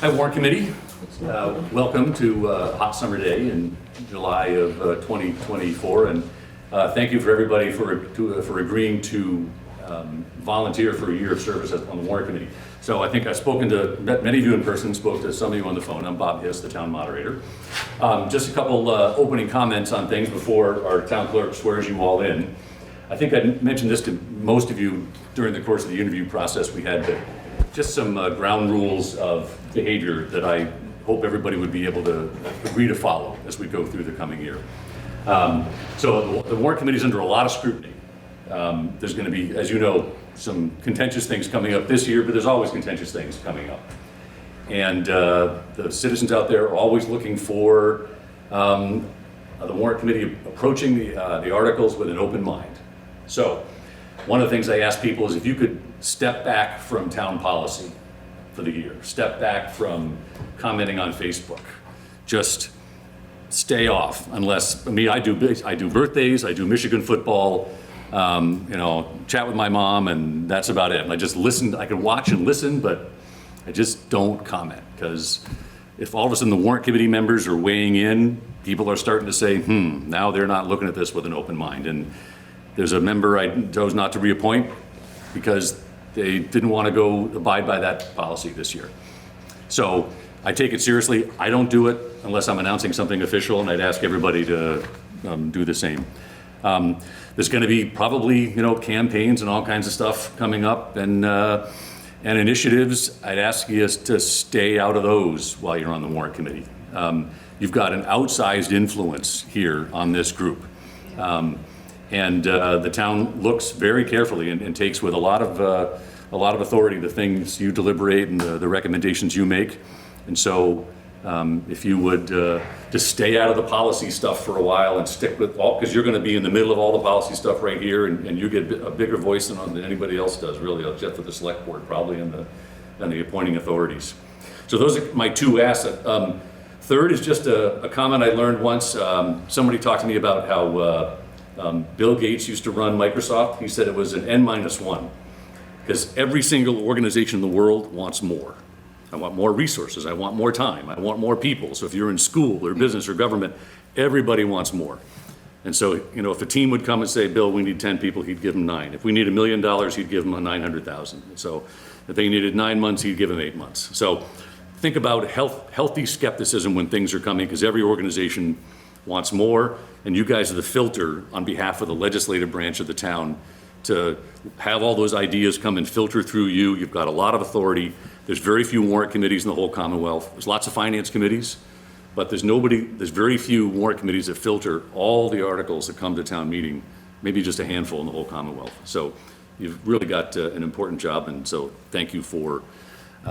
Hi, Warrant Committee. Welcome to a hot summer day in July of 2024, and thank you for everybody for agreeing to volunteer for a year of service on the Warrant Committee. So I think I've spoken to many of you in person, spoke to some of you on the phone. I'm Bob Hiss, the town moderator. Just a couple opening comments on things before our town clerk swears you all in. I think I mentioned this to most of you during the course of the interview process we had, but just some ground rules of behavior that I hope everybody would be able to agree to follow as we go through the coming year. So the Warrant Committee is under a lot of scrutiny. There's going to be, as you know, some contentious things coming up this year, but there's always contentious things coming up. And the citizens out there are always looking for the Warrant Committee approaching the articles with an open mind. So one of the things I ask people is if you could step back from town policy for the year, step back from commenting on Facebook, just stay off. Unless, I mean, I do birthdays, I do Michigan football, chat with my mom, and that's about it. And I just listen. I can watch and listen, but I just don't comment, because if all of a sudden the Warrant Committee members are weighing in, people are starting to say, now they're not looking at this with an open mind. And there's a member I chose not to reappoint because they didn't want to go abide by that policy this year. So I take it seriously. I don't do it unless I'm announcing something official, and I'd ask everybody to do the same. There's going to be probably, campaigns and all kinds of stuff coming up, and initiatives. I'd ask you to stay out of those while you're on the Warrant Committee. You've got an outsized influence here on this group. And the town looks very carefully and takes with a lot of authority the things you deliberate and the recommendations you make. And so if you would just stay out of the policy stuff for a while and stick with all, because you're going to be in the middle of all the policy stuff right here, and you get a bigger voice than anybody else does, really, except for the select board probably and the appointing authorities. So those are my two asks. Third is just a comment I learned once. Somebody talked to me about how Bill Gates used to run Microsoft. He said it was an N-1, because every single organization in the world wants more. I want more resources. I want more time. I want more people. So if you're in school or business or government, everybody wants more. And so, if a team would come and say, Bill, we need 10 people, he'd give them 9. If we need $1 million, he'd give them $900,000. So if they needed 9 months, he'd give them 8 months. So think about healthy skepticism when things are coming, because every organization wants more, and you guys are the filter on behalf of the legislative branch of the town to have all those ideas come and filter through you. You've got a lot of authority. There's very few warrant committees in the whole Commonwealth. There's lots of finance committees, but there's very few warrant committees that filter all the articles that come to town meeting, maybe just a handful in the whole Commonwealth. So you've really got an important job, and so thank you for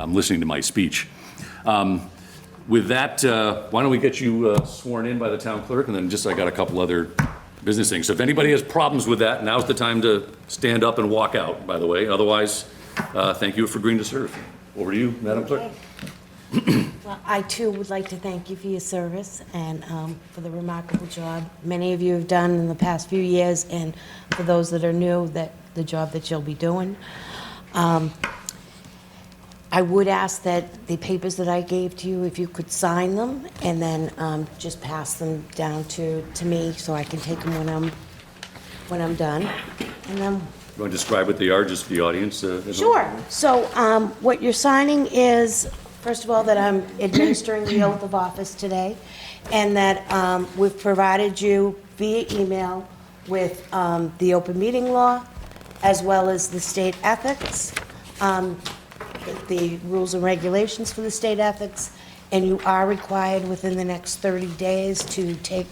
listening to my speech. With that, why don't we get you sworn in by the town clerk, and then I got a couple other business things. So if anybody has problems with that, now's the time to stand up and walk out, by the way. Otherwise, thank you for agreeing to serve. Over to you, Madam Clerk. Well, I too would like to thank you for your service and for the remarkable job many of you have done in the past few years, and for those that are new, that the job that you'll be doing. I would ask that the papers that I gave to you, if you could sign them and then just pass them down to me so I can take them when I'm done. And then You want to describe what they are, just for the audience? Sure. So what you're signing is, first of all, that I'm administering the oath of office today, and that we've provided you via email with the open meeting law, as well as the state ethics, the rules and regulations for the state ethics, and you are required within the next 30 days to take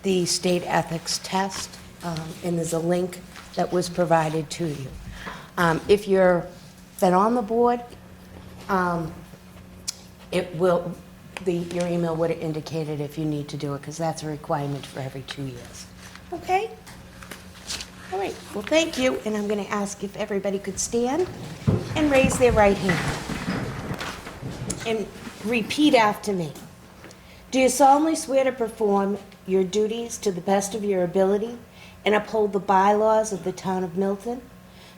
the state ethics test, and there's a link that was provided to you. If you're then on the board, your email would have indicated if you need to do it, because that's a requirement for every 2 years. Okay? All right, well, thank you, and I'm going to ask if everybody could stand and raise their right hand. And repeat after me. Do you solemnly swear to perform your duties to the best of your ability and uphold the bylaws of the town of Milton,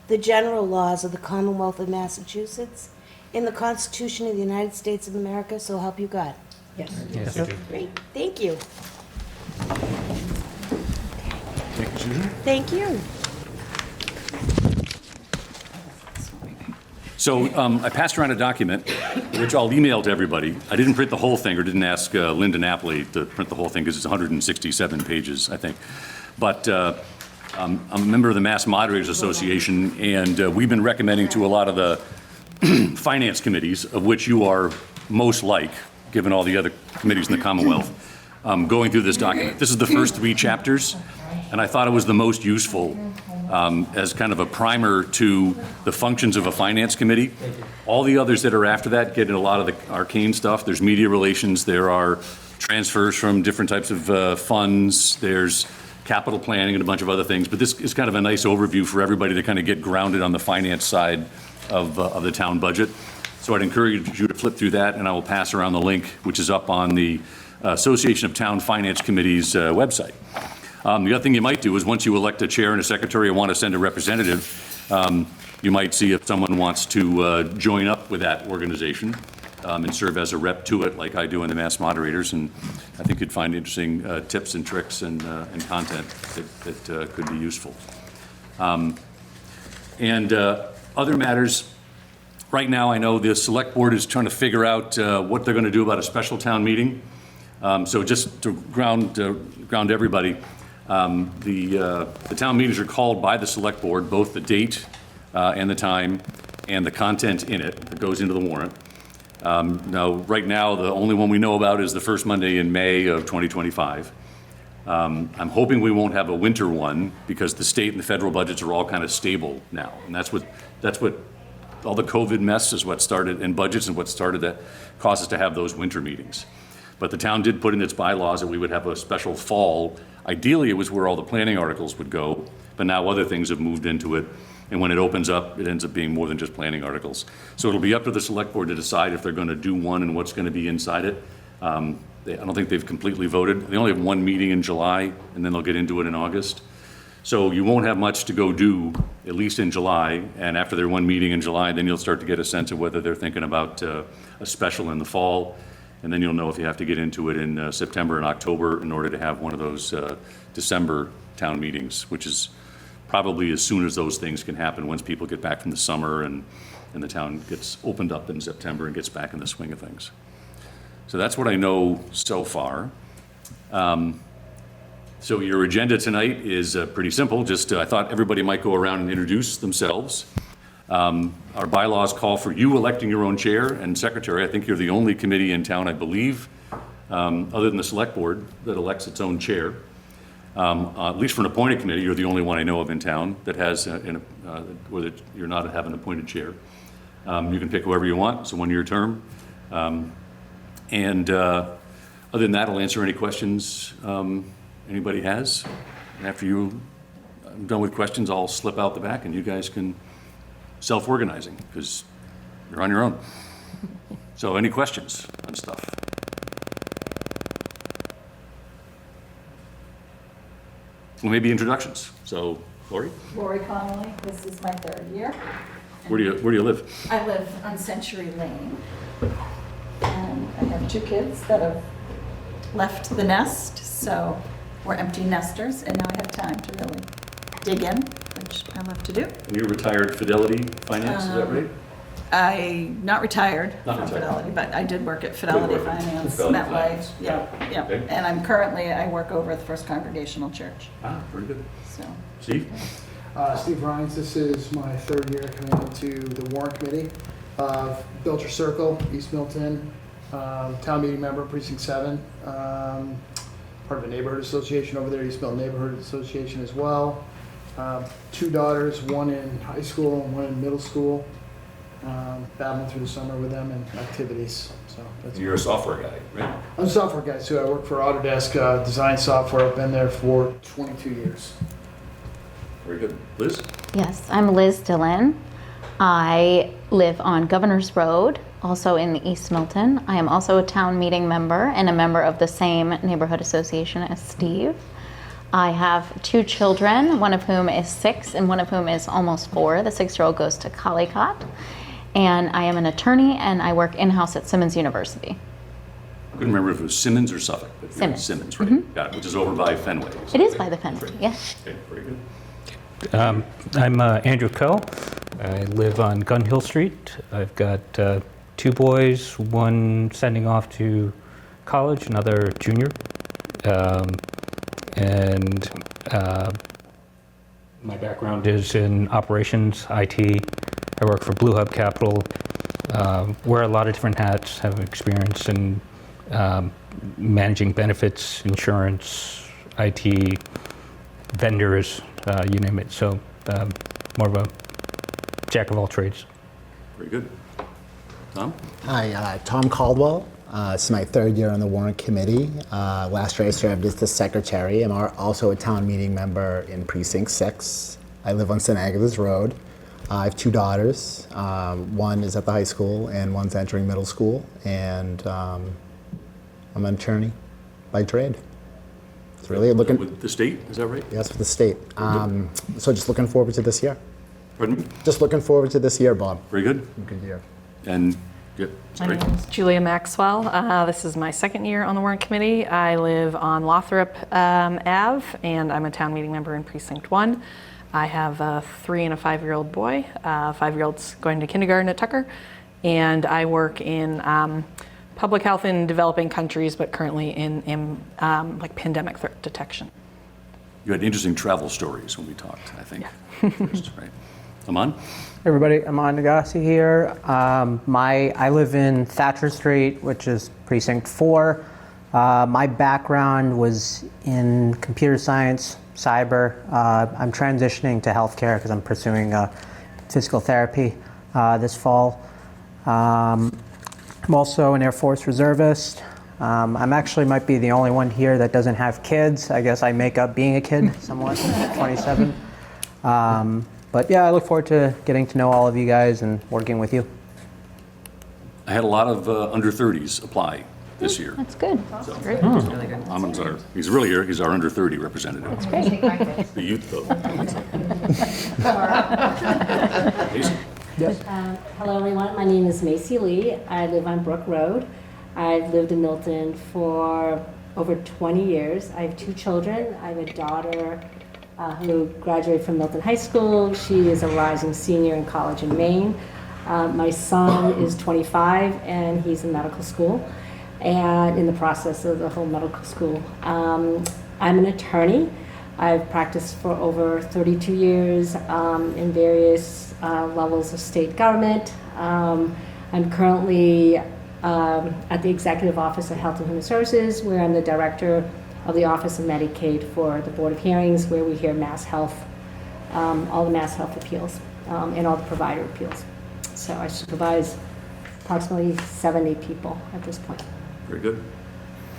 the general laws of the Commonwealth of Massachusetts, in the Constitution of the United States of America, so help you God? Yes. Great, thank you. Thank you, Susan. Thank you. So I passed around a document, which I'll email to everybody. I didn't print the whole thing, or didn't ask Linda Napoli to print the whole thing, because it's 167 pages, I think. But I'm a member of the Mass Moderators Association, and we've been recommending to a lot of the finance committees, of which you are most like, given all the other committees in the Commonwealth, going through this document. This is the first 3 chapters, and I thought it was the most useful as kind of a primer to the functions of a finance committee. All the others that are after that get in a lot of the arcane stuff. There's media relations, there are transfers from different types of funds, there's capital planning and a bunch of other things. But this is kind of a nice overview for everybody to kind of get grounded on the finance side of the town budget. So I'd encourage you to flip through that, and I will pass around the link, which is up on the Association of Town Finance Committees website. The other thing you might do is, once you elect a chair and a secretary and want to send a representative, you might see if someone wants to join up with that organization and serve as a rep to it, like I do in the Mass Moderators. And I think you'd find interesting tips and tricks and content that could be useful. Other matters, right now I know the Select Board is trying to figure out what they're going to do about a special town meeting. So just to ground everybody, the town meetings are called by the Select Board, both the date and the time and the content in it that goes into the warrant. Now, right now, the only one we know about is the first Monday in May of 2025. I'm hoping we won't have a winter one, because the state and the federal budgets are all kind of stable now. And that's what all the COVID mess is what started, and budgets and what started that caused us to have those winter meetings. But the town did put in its bylaws that we would have a special fall. Ideally, it was where all the planning articles would go, but now other things have moved into it. And when it opens up, it ends up being more than just planning articles. So it'll be up to the Select Board to decide if they're going to do one and what's going to be inside it. I don't think they've completely voted. They only have one meeting in July, and then they'll get into it in August. So you won't have much to go do, at least in July. And after their one meeting in July, then you'll start to get a sense of whether they're thinking about a special in the fall. And then you'll know if you have to get into it in September and October in order to have one of those December town meetings, which is probably as soon as those things can happen, once people get back from the summer and the town gets opened up in September and gets back in the swing of things. So that's what I know so far. So your agenda tonight is pretty simple. Just I thought everybody might go around and introduce themselves. Our bylaws call for you electing your own chair and secretary. I think you're the only committee in town, I believe, other than the Select Board, that elects its own chair. At least for an appointed committee, you're the only one I know of in town that has, where you're not have an appointed chair. You can pick whoever you want. It's a one-year term. Other than that, I'll answer any questions anybody has. And after I'm done with questions, I'll slip out the back and you guys can self-organizing, because you're on your own. So any questions on stuff? Well, maybe introductions. So, Lori? Lori Connolly, this is my 3rd year. Where do you live? I live on Century Lane. And I have 2 kids that have left the nest, so we're empty nesters, and now I have time to really dig in, which I love to do. And you're retired Fidelity Finance, is that right? Not retired Not from retired. Fidelity, but I did work at Fidelity work at Finance, Fidelity MetLife, Finance. yeah. Okay. And I work over at the First Congregational Church, Very good. so. Steve? Steve Rhines, this is my 3rd year coming into the Warrant Committee. Belcher Circle, East Milton, town meeting member, Precinct 7, part of a neighborhood association over there, East Milton Neighborhood Association as well. 2 daughters, one in high school and one in middle school. Battling through the summer with them and activities. So that's You're a software guy, right? I'm a software guy too. I work for Autodesk Design Software. I've been there for 22 years. Very good. Liz? Yes, I'm Liz Dillon. I live on Governor's Road, also in East Milton. I am also a town meeting member and a member of the same neighborhood association as Steve. I have 2 children, one of whom is 6 and one of whom is almost 4. The 6-year-old goes to Collycott. and I am an attorney, and I work in-house at Simmons University. I couldn't remember if it was Simmons or Suffolk. But you're Simmons. Simmons, right? Got it, which is over by Fenway. It is by the Fenway, yes. Okay, very good. I'm Andrew Coe. I live on Gun Hill Street. I've got 2 boys, one sending off to college, another junior. And my background is in operations, IT. I work for Blue Hub Capital, wear a lot of different hats, have experience in managing benefits, insurance, IT, vendors, you name it. So more of a jack of all trades. Very good. Tom? Hi, Tom Caldwell. This is my 3rd year on the Warrant Committee. Last year I served as the secretary. I'm also a town meeting member in Precinct 6. I live on St. Agatha's Road. I have 2 daughters. One is at the high school and one's entering middle school. And I'm an attorney by trade. It's really looking. With the state, is that right? Yes, for the state. So just looking forward to this year. Pardon me? Just looking forward to this year, Bob. Very good. Good year. And, yeah, My sorry. name is Julia Maxwell. This is my 2nd year on the Warrant Committee. I live on Lothrop Ave, and I'm a town meeting member in Precinct 1. I have a 3- and a 5-year-old boy. 5-year-old's going to kindergarten at Tucker, and I work in public health in developing countries, but currently in like pandemic threat detection. You had interesting travel stories when we talked, I think. First, right? Aman? Hey everybody, Aman Nagasi here. I live in Thatcher Street, which is Precinct 4. My background was in computer science, cyber. I'm transitioning to healthcare because I'm pursuing physical therapy this fall. I'm also an Air Force reservist. I'm actually might be the only one here that doesn't have kids. I guess I make up being a kid somewhat, 27. But yeah, I look forward to getting to know all of you guys and working with you. I had a lot of under 30s apply this year. That's good. Great. Aman's he's really here, he's our under 30 representative. That's great. The youth vote. Jason? Hello, everyone. My name is Macy Lee. I live on Brook Road. I've lived in Milton for over 20 years. I have 2 children. I have a daughter who graduated from Milton High School. She is a rising senior in college in Maine. My son is 25, and he's in medical school and in the process of the whole medical school. I'm an attorney. I've practiced for over 32 years in various levels of state government. I'm currently at the Executive Office of Health and Human Services, where I'm the director of the Office of Medicaid for the Board of Hearings, where we hear mass health, all the mass health appeals, and all the provider appeals. So I supervise approximately 70 people at this point. Very good.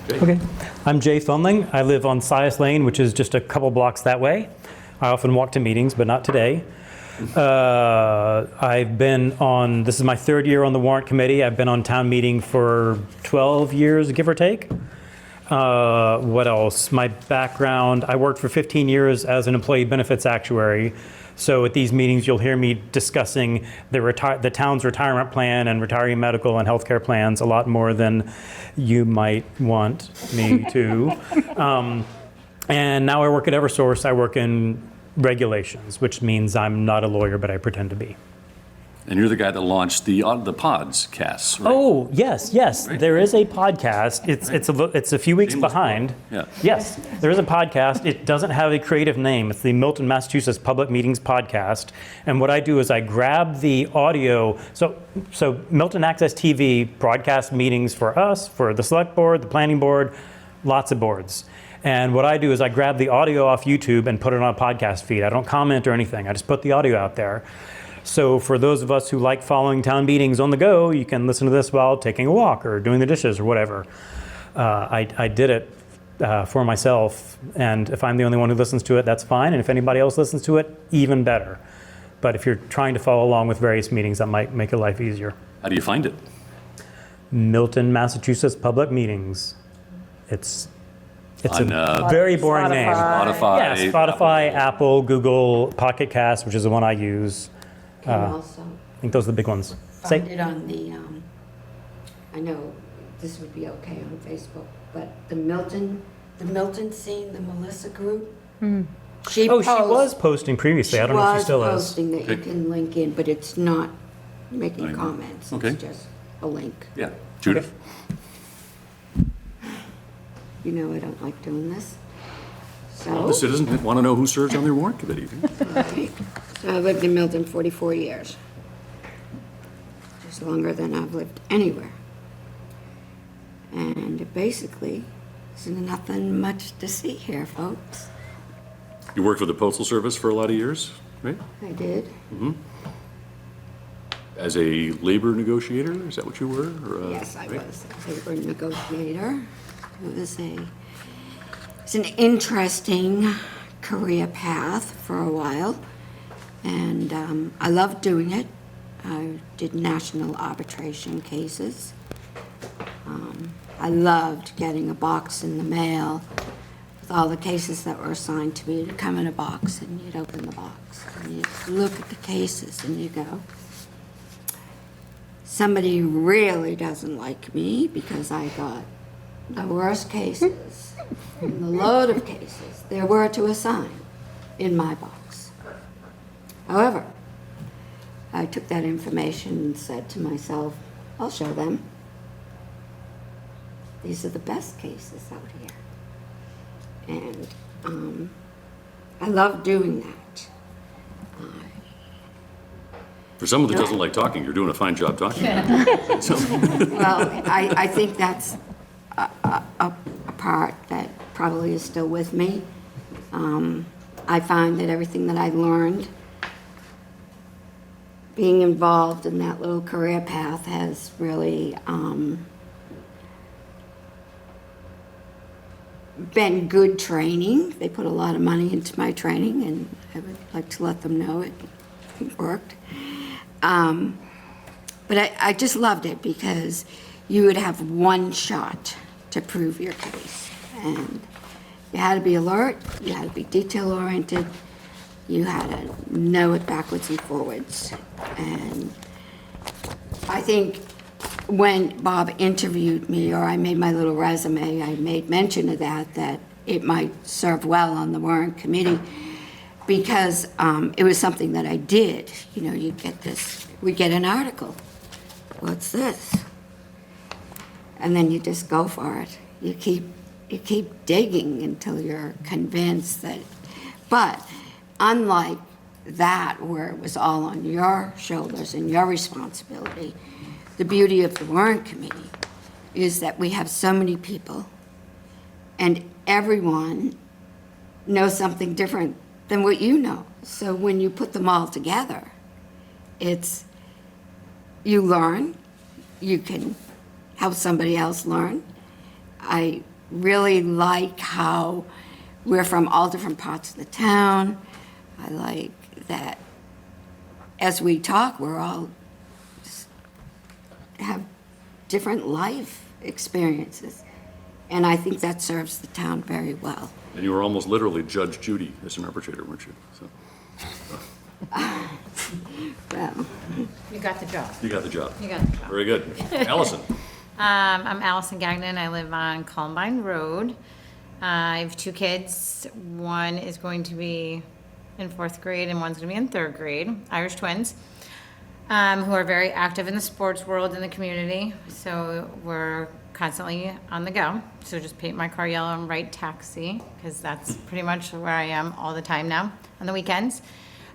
Jay? Okay. I'm Jay Thunling. I live on Sias Lane, which is just a couple blocks that way. I often walk to meetings, but not today. I've been on, this is my 3rd year on the Warrant Committee. I've been on town meeting for 12 years, give or take. What else? My background, I worked for 15 years as an employee benefits actuary. So at these meetings, you'll hear me discussing the town's retirement plan and retiree medical and healthcare plans a lot more than you might want me to. And now I work at Eversource. I work in regulations, which means I'm not a lawyer, but I pretend to be. And you're the guy that launched the podcasts, right? Oh, yes. Right. There is a podcast. It's a few weeks Shameless behind. plug. Yeah. Yes, there is a podcast. It doesn't have a creative name. It's the Milton, Massachusetts Public Meetings Podcast. And what I do is I grab the audio. So Milton Access TV broadcasts meetings for us, for the select board, the planning board, lots of boards. And what I do is I grab the audio off YouTube and put it on a podcast feed. I don't comment or anything. I just put the audio out there. So for those of us who like following town meetings on the go, you can listen to this while taking a walk or doing the dishes or whatever. I did it for myself, and if I'm the only one who listens to it, that's fine. And if anybody else listens to it, even better. But if you're trying to follow along with various meetings, that might make your life easier. How do you find it? Milton, Massachusetts Public Meetings. It's On, a very boring name. Spotify. Yeah, Spotify, Apple, Google, Pocket Cast, which is the one I use. And also, I think those are the big ones. Say- found it on the, I know this would be okay on Facebook, but the Milton scene, the Melissa group. She Oh, she posts- was posting previously. I don't know if she still was is. posting that you can link in, but it's not making Anymore. comments. Okay. It's just a link. Yeah. Judith? You know I don't like doing this. Well, the So, citizens want to know who serves on their warrant committee. right. So I lived in Milton 44 years. Just longer than I've lived anywhere. And basically, there's nothing much to see here, folks. You worked for the Postal Service for a lot of years, right? I did. As a labor negotiator, is that what you were? Or, Yes, I right? was a labor negotiator. It's an interesting career path for a while, and I loved doing it. I did national arbitration cases. I loved getting a box in the mail with all the cases that were assigned to me to come in a box, and you'd open the box, and you'd look at the cases, and you go, somebody really doesn't like me because I got the worst cases, and the load of cases there were to assign in my box. However, I took that information and said to myself, I'll show them. These are the best cases out here. And I love doing that. For someone that doesn't like talking, you're doing a fine job talking. So, Well, I think that's a part that probably is still with me. I find that everything that I learned being involved in that little career path has really been good training. They put a lot of money into my training, and I would like to let them know it worked. But I just loved it because you would have one shot to prove your case. And you had to be alert, you had to be detail-oriented, you had to know it backwards and forwards. And I think when Bob interviewed me, or I made my little resume, I made mention of that it might serve well on the Warrant Committee because it was something that I did. You know, you get this, we get an article. What's this? And then you just go for it. You keep digging until you're convinced that, but unlike that where it was all on your shoulders and your responsibility, the beauty of the Warrant Committee is that we have so many people and everyone knows something different than what you know. So when you put them all together, you learn, you can help somebody else learn. I really like how we're from all different parts of the town. I like that as we talk, we're all have different life experiences. And I think that serves the town very well. and you were almost literally Judge Judy as an arbitrator, weren't you? So, Well, You got the job. you got the job. You got the job. Very good. Allison? I'm Allison Gagnon. I live on Columbine Road. I have two kids. One is going to be in 4th grade and one's going to be in 3rd grade, Irish twins, who are very active in the sports world in the community. So we're constantly on the go. So just paint my car yellow and write taxi, because that's pretty much where I am all the time now on the weekends.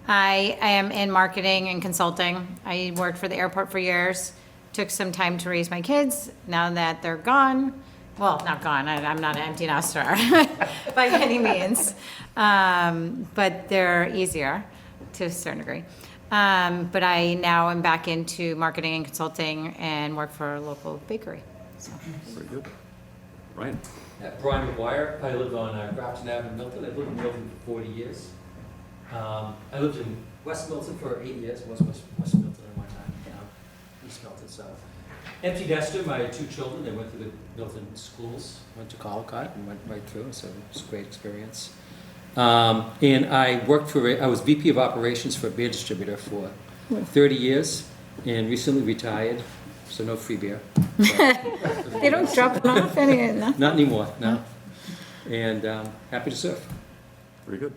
I am in marketing and consulting. I worked for the airport for years. Took some time to raise my kids. Now that they're gone, well, not gone, I'm not an empty nester by any means, but they're easier to a certain degree. But I now am back into marketing and consulting and work for a local bakery. So. Very good. Ryan? Brian McGuire. I live on Grafton Avenue, Milton. I've lived in Milton for 40 years. I lived in West Milton for 8 years. West Milton at one time. East Milton. So, empty nester. My 2 children. They went through the Milton schools. Went to Colcott and went right through. So it was a great experience. And I worked for. I was VP of operations for a beer distributor for 30 years. and recently retired, so no free beer. They don't drop it off any, no? Not anymore, no. And happy to serve. Very good.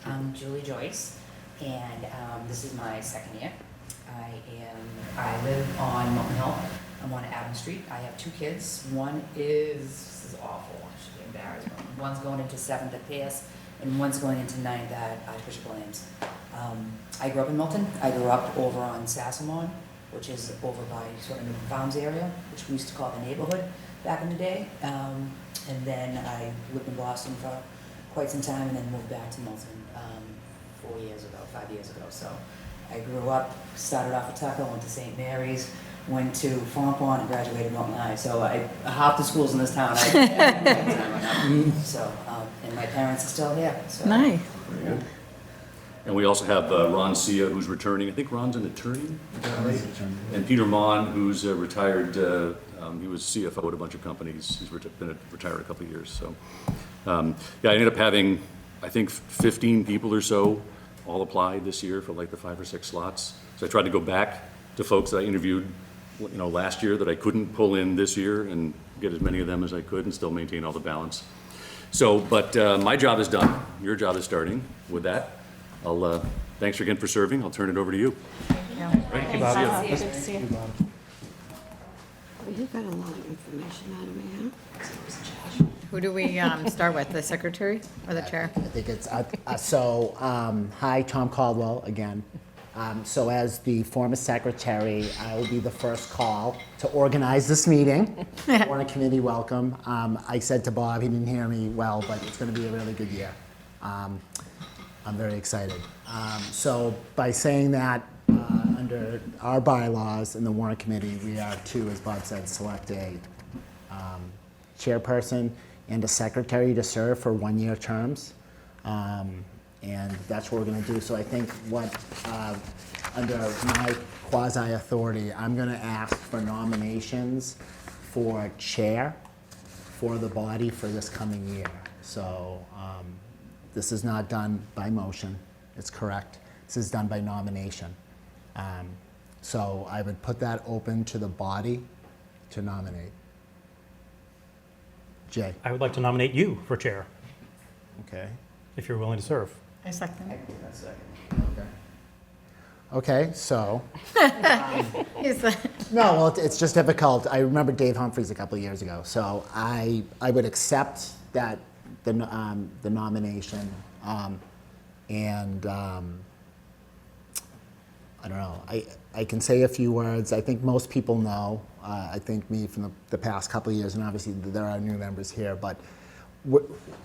I'm Julie Joyce, and this is my second year. I live on Milton Hill. I'm on Adams Street. I have 2 kids. One is, this is awful, I should be embarrassed. One's going into 7th at Pierce, and one's going into 9th at Archbishop Williams. I grew up in Milton. I grew up over on Sassamon, which is over by sort of New Farms area, which we used to call the neighborhood back in the day. And then I lived in Boston for quite some time, and then moved back to Milton 5 years ago. So I grew up, started off at Tucker, went to St. Mary's, went to Fontpont, and graduated Milton High. So half the schools in this town, So, and my parents are still here. So. Nice. Very good. And we also have Ron Sia, who's returning. I think Ron's an attorney, is that right? And Peter Mon, who's retired. He was CFO at a bunch of companies. He's been retired a couple of years. So, yeah, I ended up having, I think, 15 people or so all applied this year for like the 5 or 6 slots. So I tried to go back to folks that I interviewed, last year that I couldn't pull in this year and get as many of them as I could and still maintain all the balance. So, but my job is done. Your job is starting. With that, thanks again for serving. I'll turn it over to you. Thank you, Bob. Good to see you. You got a lot of information out of me, huh? Who do we start with, the secretary or the chair? I think it's, hi, Tom Caldwell again. So as the former secretary, I will be the first call to organize this meeting. Warrant committee welcome. I said to Bob, he didn't hear me well, but it's going to be a really good year. I'm very excited. So by saying that, under our bylaws in the Warrant committee, we are to, as Bob said, select a chairperson and a secretary to serve for 1-year terms. And that's what we're going to do. So I think what, under my quasi-authority, I'm going to ask for nominations for chair for the body for this coming year. So this is not done by motion. It's correct. This is done by nomination. So I would put that open to the body to nominate. Jay. I would like to nominate you for chair, Okay. if you're willing to serve. I second. Okay, so. Is that- No, well, it's just difficult. I remember Dave Humphreys a couple of years ago, so I would accept that, the nomination, and I don't know, I can say a few words. I think most people know, I think me from the past couple of years, and obviously there are new members here, but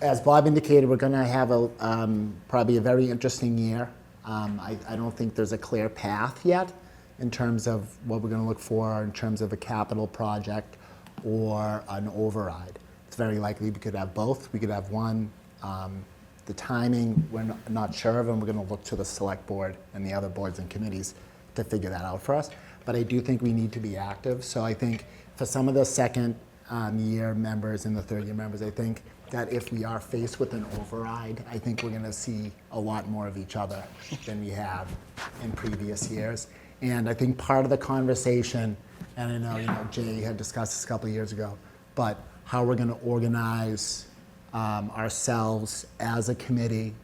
as Bob indicated, we're gonna have probably a very interesting year. I don't think there's a clear path yet in terms of what we're gonna look for in terms of a capital project or an override. It's very likely we could have both. We could have one. The timing, we're not sure of, and we're going to look to the select board and the other boards and committees to figure that out for us. But I do think we need to be active. So I think for some of the second year members and the third year members, I think that if we are faced with an override, I think we're going to see a lot more of each other than we have in previous years. And I think part of the conversation, and I know, Jay had discussed this a couple of years ago, but how we're going to organize ourselves as a committee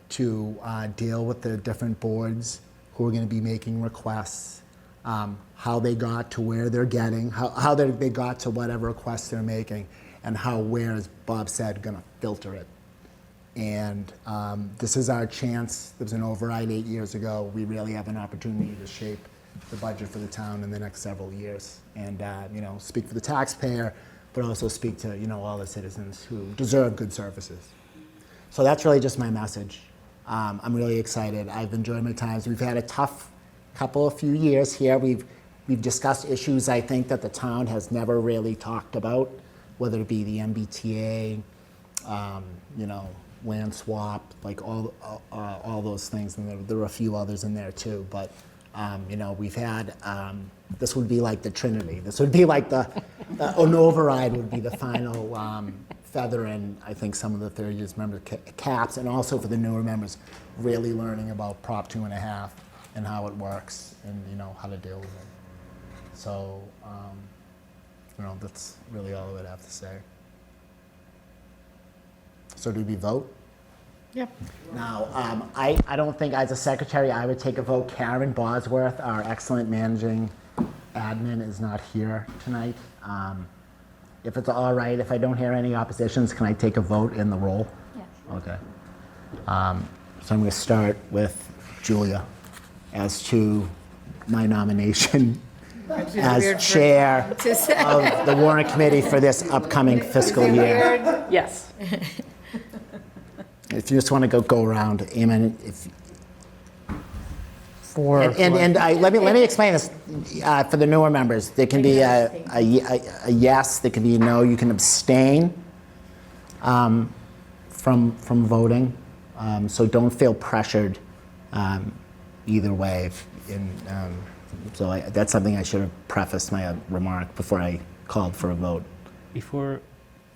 to deal with the different boards who are going to be making requests, how they got to where they're getting, how they got to whatever requests they're making, and how we're, as Bob said, going to filter it. And this is our chance. There was an override 8 years ago. We really have an opportunity to shape the budget for the town in the next several years, and speak for the taxpayer, but also speak to all the citizens who deserve good services. So that's really just my message. I'm really excited. I've enjoyed my times. We've had a tough few years here. We've discussed issues I think that the town has never really talked about, whether it be the MBTA, land swap, like all those things, and there were a few others in there too. But we've had, this would be like the Trinity. This would be like an override would be the final feather in, I think, some of the third years members caps, and also for the newer members, really learning about Prop 2.5 and how it works and, how to deal with it. So, that's really all I would have to say. So do we vote? Yeah. Now, I don't think as a secretary I would take a vote. Karen Bosworth, our excellent managing admin, is not here tonight. If it's all right, if I don't hear any oppositions, can I take a vote in the roll? Yes. Okay. So I'm going to start with Julia as to my nomination as chair of the Warrant Committee for this upcoming fiscal year. Yes. If you just want to go around, Eamon, if For and let me explain this for the newer members. There can be a yes, there can be a no. You can abstain from voting, so don't feel pressured either way. That's something I should have prefaced my remark before I called for a vote. Before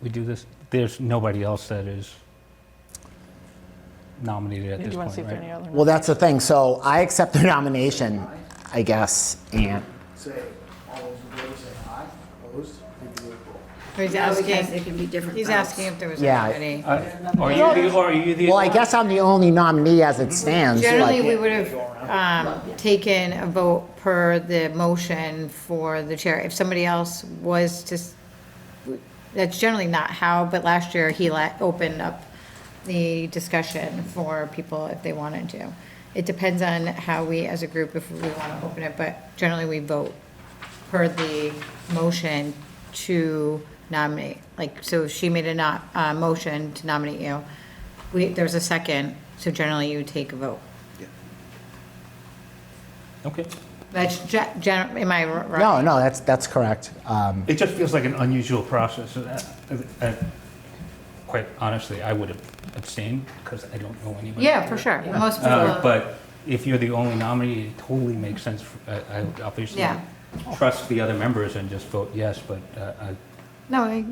we do this, there's nobody else that is nominated at Do this you want to see point, if there are right? any other? Well, that's the thing. So I accept the nomination, I guess, and Say, all those in favor say aye, opposed, take the vote. He's asking, can be different he's asking if there was Yeah. anybody. Are you the? well, I guess I'm the only nominee as it stands. Generally, like- we would have taken a vote per the motion for the chair. If somebody else was to, that's generally not how, but last year he opened up the discussion for people if they wanted to. It depends on how we, as a group, if we want to open it, but generally we vote per the motion to nominate. Like, so if she made a motion to nominate you, there's a second, so generally you would take a vote. Okay. That's am I right? No, that's correct. It just feels like an unusual process. Quite honestly, I would have abstained because I don't know anybody. Yeah, for sure. Most people, But if you're the only nominee, it totally makes sense. I would obviously Yeah. trust the other members and just vote yes, but no, I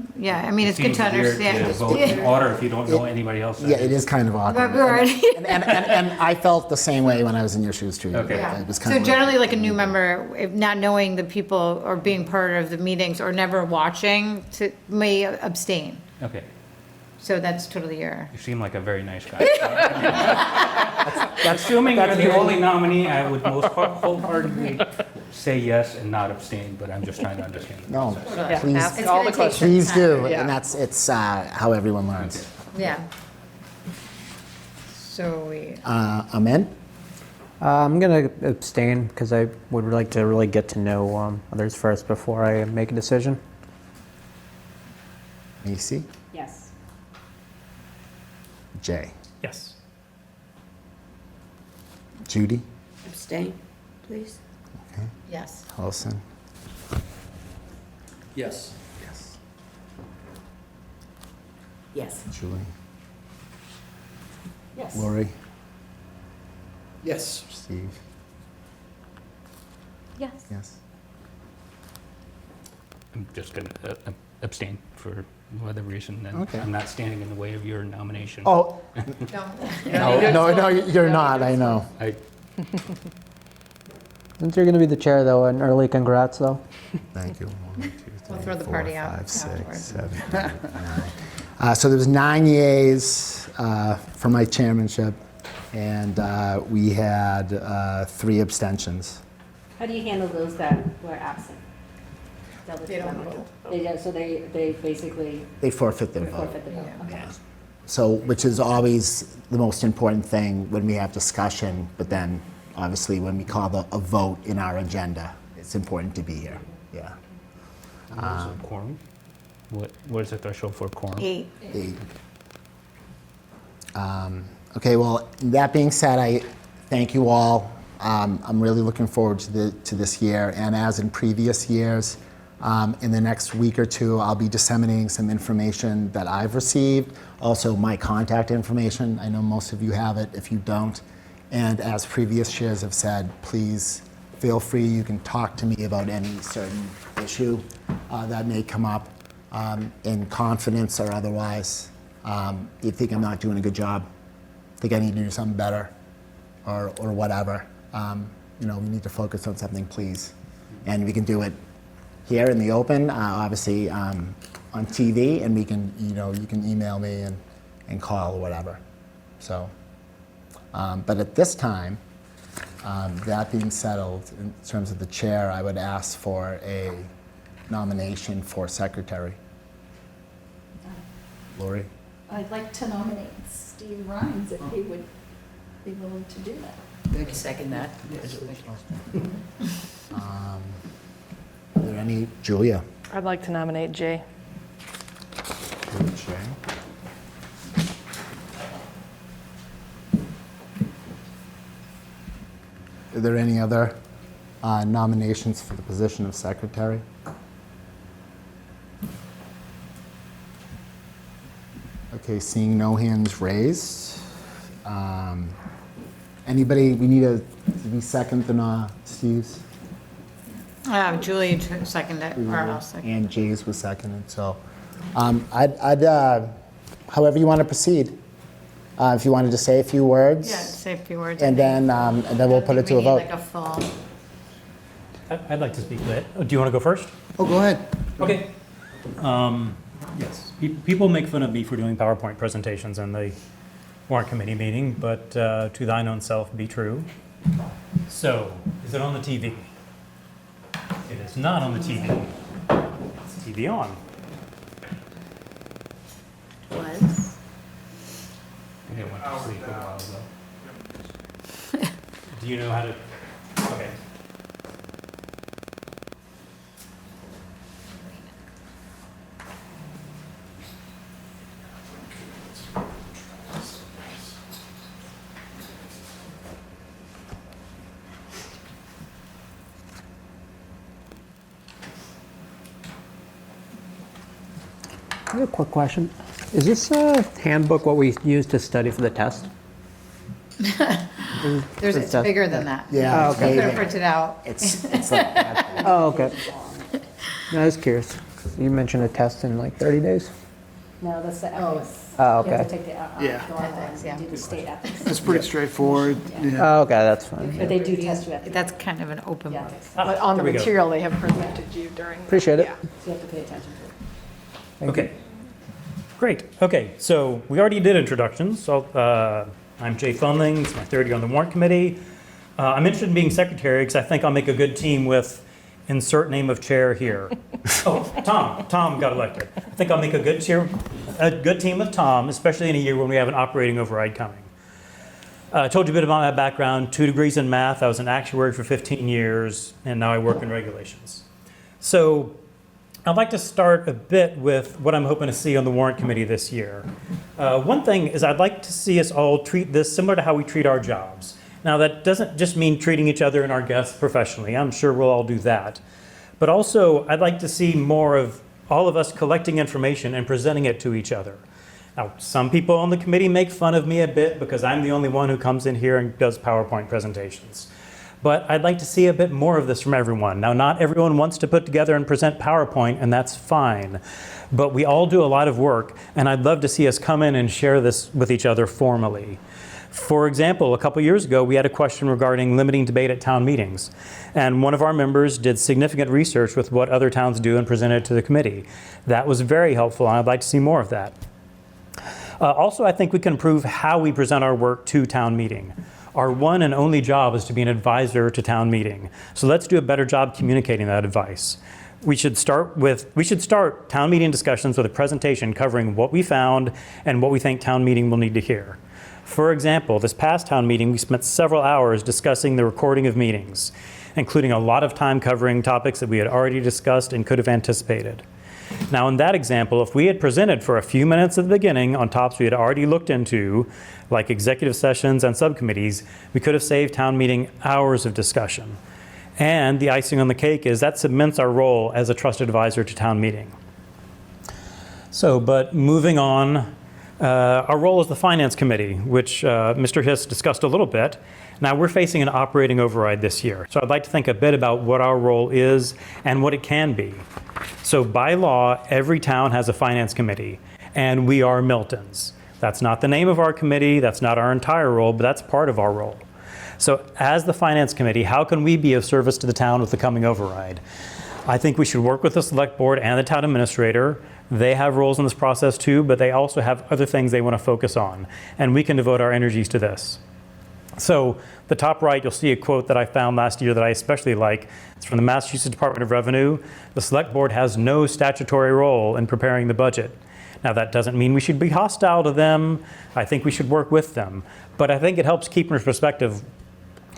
mean, it's good seems to weird to understand. vote in order if you don't know anybody else. Yeah, it is kind of awkward. But we're already- And I felt the same way when I was in your shoes too. Okay. Yeah. It was kind So of generally, like a new member, if not knowing the people or being part of the meetings or never watching, may abstain. Okay. So that's totally your. You seem like a very nice guy. Assuming you're the only nominee, I would most wholeheartedly say yes and not abstain, but I'm just trying to understand. No, Yeah, please, ask all the questions. please do, Yeah. and it's how everyone learns. Yeah. So we, Amen. I'm going to abstain because I would like to really get to know others first before I make a decision. Macy, Yes. Jay, Yes. Judy, Abstain, please. yes. Wilson. Yes. Yes. Yes. Julie, Yes. Lori, Yes. Steve. Yes. Yes. I'm just going to abstain for no other reason than Okay. I'm not standing in the way of your nomination. Oh, no, you're not. I know. I, Since you're going to be the chair, though, an early congrats, though. Thank you. 1, 2, 3, We'll throw the 4, party out 5, 6, afterwards. 7, 8, 9. So there was 9 yeas for my chairmanship, and we had 3 abstentions. How do you handle those that were absent? They don't vote. So they basically They forfeit their vote. forfeit the vote? Okay. So, which is always the most important thing when we have discussion, but then obviously when we call a vote in our agenda, it's important to be here. Yeah. what is a quorum? What is the threshold for quorum? 8. 8. Okay, well, that being said, I thank you all. I'm really looking forward to this year, and as in previous years, in the next week or two, I'll be disseminating some information that I've received, also my contact information. I know most of you have it. If you don't, and as previous chairs have said, please feel free. You can talk to me about any certain issue that may come up in confidence or otherwise. You think I'm not doing a good job, think I need to do something better, or whatever. we need to focus on something, please. And we can do it here in the open, obviously on TV, and we can, you can email me and call or whatever. So, but at this time, that being settled, in terms of the chair, I would ask for a nomination for secretary. Lori? I'd like to nominate Steve Rhines if he would be willing to do that. Second that. Are there any, Julia? I'd like to nominate Jay. Jay? Are there any other nominations for the position of secretary? Okay, seeing no hands raised. Anybody, we need to be second than Steve's? Julie seconded, or I'll second. And Jay's was seconded, so. I'd however you want to proceed. If you wanted to say a few words. Yeah, say a few words. And then we'll put it to a vote. We need like a full. I'd like to speak to it. Do you want to go first? Oh, go ahead. Okay. Yes, people make fun of me for doing PowerPoint presentations in the warrant committee meeting, but to thine own self be true. So, is it on the TV? It is not on the TV. It's TV on. Was. It went to sleep a while ago. Do you know how to? Okay. I have a quick question. Is this handbook what we use to study for the test? It's bigger than that. Yeah. Oh, I okay. could have printed out. It's like that. Oh, okay. No, I was curious. You mentioned a test in like 30 days? No, that's the ethics. Oh, You have okay. to take the, Yeah. go online and do the state ethics. It's pretty straightforward. Yeah. Oh, okay, that's fine. But they do test you ethics. That's kind of an open Yeah, book. ethics. But on the there we go. material they have presented you during. Appreciate it. Yeah. So you have to pay attention to it. Okay. Great. Okay, so we already did introductions. So I'm Jay Funling. It's my third year on the warrant committee. I'm interested in being secretary because I think I'll make a good team with insert name of chair here. Oh, Tom. Tom got elected. I think I'll make a good team with Tom, especially in a year when we have an operating override coming. I told you a bit about my background, 2 degrees in math. I was an actuary for 15 years, and now I work in regulations. So I'd like to start a bit with what I'm hoping to see on the warrant committee this year. One thing is I'd like to see us all treat this similar to how we treat our jobs. Now, that doesn't just mean treating each other and our guests professionally. I'm sure we'll all do that. But also, I'd like to see more of all of us collecting information and presenting it to each other. Now, some people on the committee make fun of me a bit because I'm the only one who comes in here and does PowerPoint presentations. But I'd like to see a bit more of this from everyone. Now, not everyone wants to put together and present PowerPoint, and that's fine. But we all do a lot of work, and I'd love to see us come in and share this with each other formally. For example, a couple years ago, we had a question regarding limiting debate at town meetings. And one of our members did significant research with what other towns do and presented it to the committee. That was very helpful, and I'd like to see more of that. Also, I think we can improve how we present our work to town meeting. Our one and only job is to be an advisor to town meeting. So let's do a better job communicating that advice. We should start town meeting discussions with a presentation covering what we found and what we think town meeting will need to hear. For example, this past town meeting, we spent several hours discussing the recording of meetings, including a lot of time covering topics that we had already discussed and could have anticipated. Now, in that example, if we had presented for a few minutes at the beginning on topics we had already looked into, like executive sessions and subcommittees, we could have saved town meeting hours of discussion. And the icing on the cake is that cements our role as a trusted advisor to town meeting. So, but moving on, our role as the Finance Committee, which Mr. Hiss discussed a little bit. Now, we're facing an operating override this year. So I'd like to think a bit about what our role is and what it can be. So by law, every town has a Finance Committee, and we are Miltons. That's not the name of our committee, that's not our entire role, but that's part of our role. So as the Finance Committee, how can we be of service to the town with the coming override? I think we should work with the Select Board and the Town Administrator. They have roles in this process too, but they also have other things they want to focus on, and we can devote our energies to this. So the top right, you'll see a quote that I found last year that I especially like. It's from the Massachusetts Department of Revenue. The Select Board has no statutory role in preparing the budget. Now, that doesn't mean we should be hostile to them. I think we should work with them. But I think it helps keep in perspective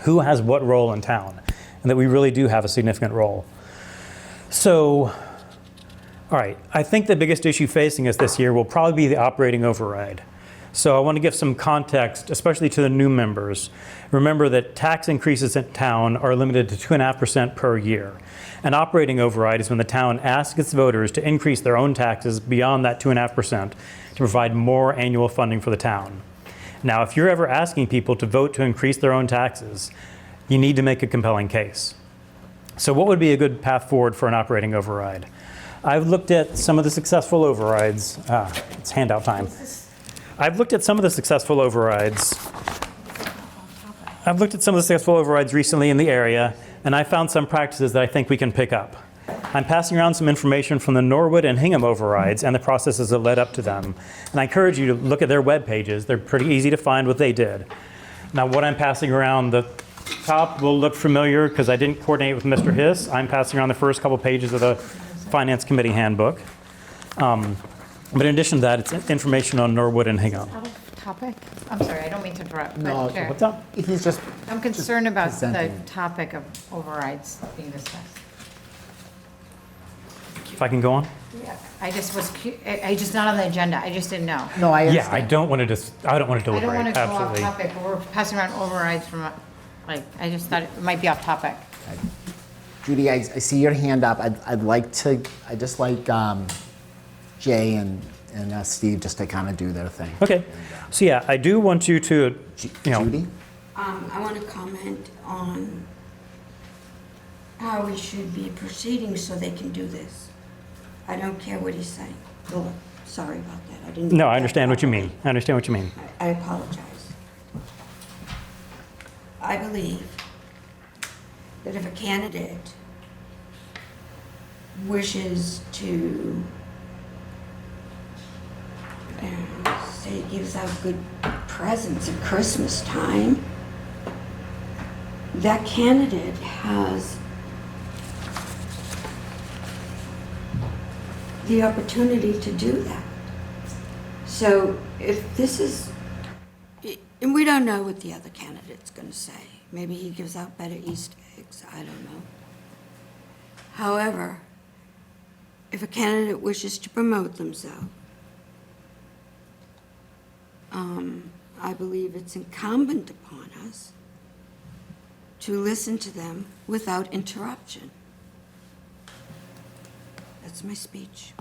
who has what role in town, and that we really do have a significant role. So, all right, I think the biggest issue facing us this year will probably be the operating override. So I want to give some context, especially to the new members. Remember that tax increases in town are limited to 2.5% per year. An operating override is when the town asks its voters to increase their own taxes beyond that 2.5% to provide more annual funding for the town. Now, if you're ever asking people to vote to increase their own taxes, you need to make a compelling case. So what would be a good path forward for an operating override? I've looked at some of the successful overrides. It's handout time. I've looked at some of the successful overrides. Recently in the area, and I found some practices that I think we can pick up. I'm passing around some information from the Norwood and Hingham overrides and the processes that led up to them. And I encourage you to look at their web pages. They're pretty easy to find what they did. Now, what I'm passing around, the top will look familiar because I didn't coordinate with Mr. Hiss. I'm passing around the first couple pages of the Finance Committee handbook. But in addition to that, it's information on Norwood and Hingham. Out of topic? I'm sorry, I don't mean to interrupt, No, but Chair, What's up? He's just I'm concerned about the presenting. topic of overrides being discussed. If I can go on? I just was, I just not on the agenda, I just didn't know. No, I Yeah, understand. I don't want to I don't want deliberate, to go off absolutely. topic, but we're passing around overrides from, like, I just thought it might be off topic. Judy, I see your hand up. I'd just like Jay and Steve just to kind of do their thing. Okay, so yeah, I do want you to, Judy? I want to comment on how we should be proceeding so they can do this. I don't care what he's saying. Oh, sorry about that. I didn't. no, I understand what you mean. I understand what you mean. I apologize. I believe that if a candidate wishes to say gives out good presents at Christmas time, that candidate has the opportunity to do that. So if this is, and we don't know what the other candidate's going to say. Maybe he gives out better Easter eggs, I don't know. However, if a candidate wishes to promote themselves, I believe it's incumbent upon us to listen to them without interruption. That's my speech.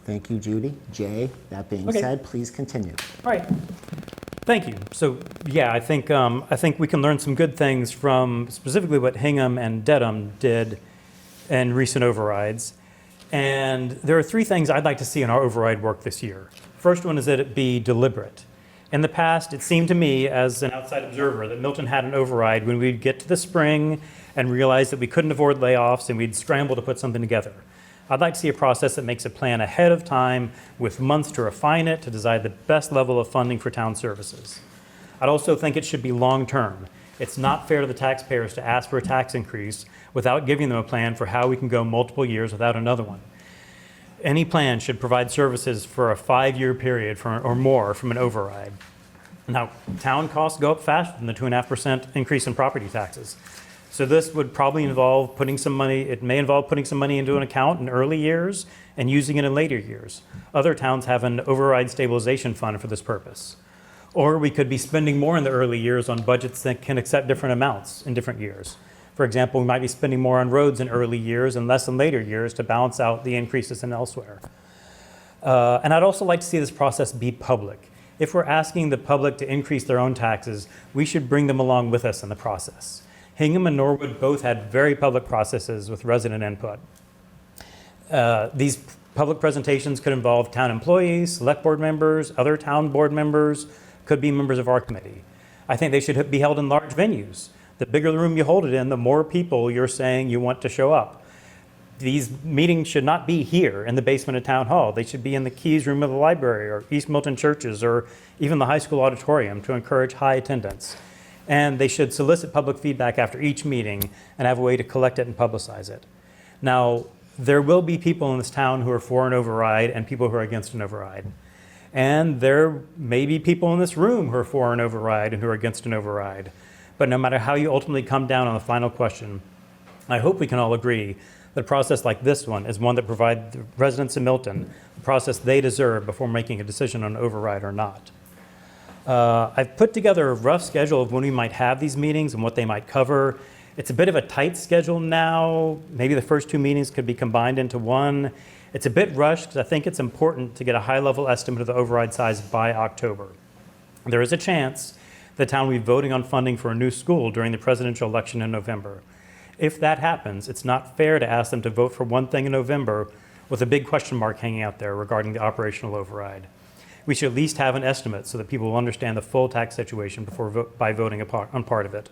Thank you, Judy. Jay, that being Okay. said, please continue. All right. Thank you. So yeah, I think we can learn some good things from specifically what Hingham and Dedham did in recent overrides. And there are three things I'd like to see in our override work this year. First one is that it be deliberate. In the past, it seemed to me as an outside observer that Milton had an override when we'd get to the spring and realize that we couldn't afford layoffs and we'd scramble to put something together. I'd like to see a process that makes a plan ahead of time with months to refine it, to decide the best level of funding for town services. I'd also think it should be long-term. It's not fair to the taxpayers to ask for a tax increase without giving them a plan for how we can go multiple years without another one. Any plan should provide services for a 5-year period or more from an override. Now, town costs go up faster than the 2.5% increase in property taxes. So this would probably involve putting some money, it may involve putting some money into an account in early years and using it in later years. Other towns have an override stabilization fund for this purpose. Or we could be spending more in the early years on budgets that can accept different amounts in different years. For example, we might be spending more on roads in early years and less in later years to balance out the increases in elsewhere. And I'd also like to see this process be public. If we're asking the public to increase their own taxes, we should bring them along with us in the process. Hingham and Norwood both had very public processes with resident input. These public presentations could involve town employees, select board members, other town board members, could be members of our committee. I think they should be held in large venues. The bigger the room you hold it in, the more people you're saying you want to show up. These meetings should not be here in the basement of Town Hall. They should be in the Keys Room of the library or East Milton churches or even the high school auditorium to encourage high attendance. And they should solicit public feedback after each meeting and have a way to collect it and publicize it. Now, there will be people in this town who are for an override and people who are against an override. And there may be people in this room who are for an override and who are against an override. But no matter how you ultimately come down on the final question, I hope we can all agree that a process like this one is one that provides the residents of Milton the process they deserve before making a decision on override or not. I've put together a rough schedule of when we might have these meetings and what they might cover. It's a bit of a tight schedule now. Maybe the first 2 meetings could be combined into one. It's a bit rushed because I think it's important to get a high-level estimate of the override size by October. There is a chance the town will be voting on funding for a new school during the presidential election in November. If that happens, it's not fair to ask them to vote for one thing in November with a big question mark hanging out there regarding the operational override. We should at least have an estimate so that people will understand the full tax situation by voting on part of it.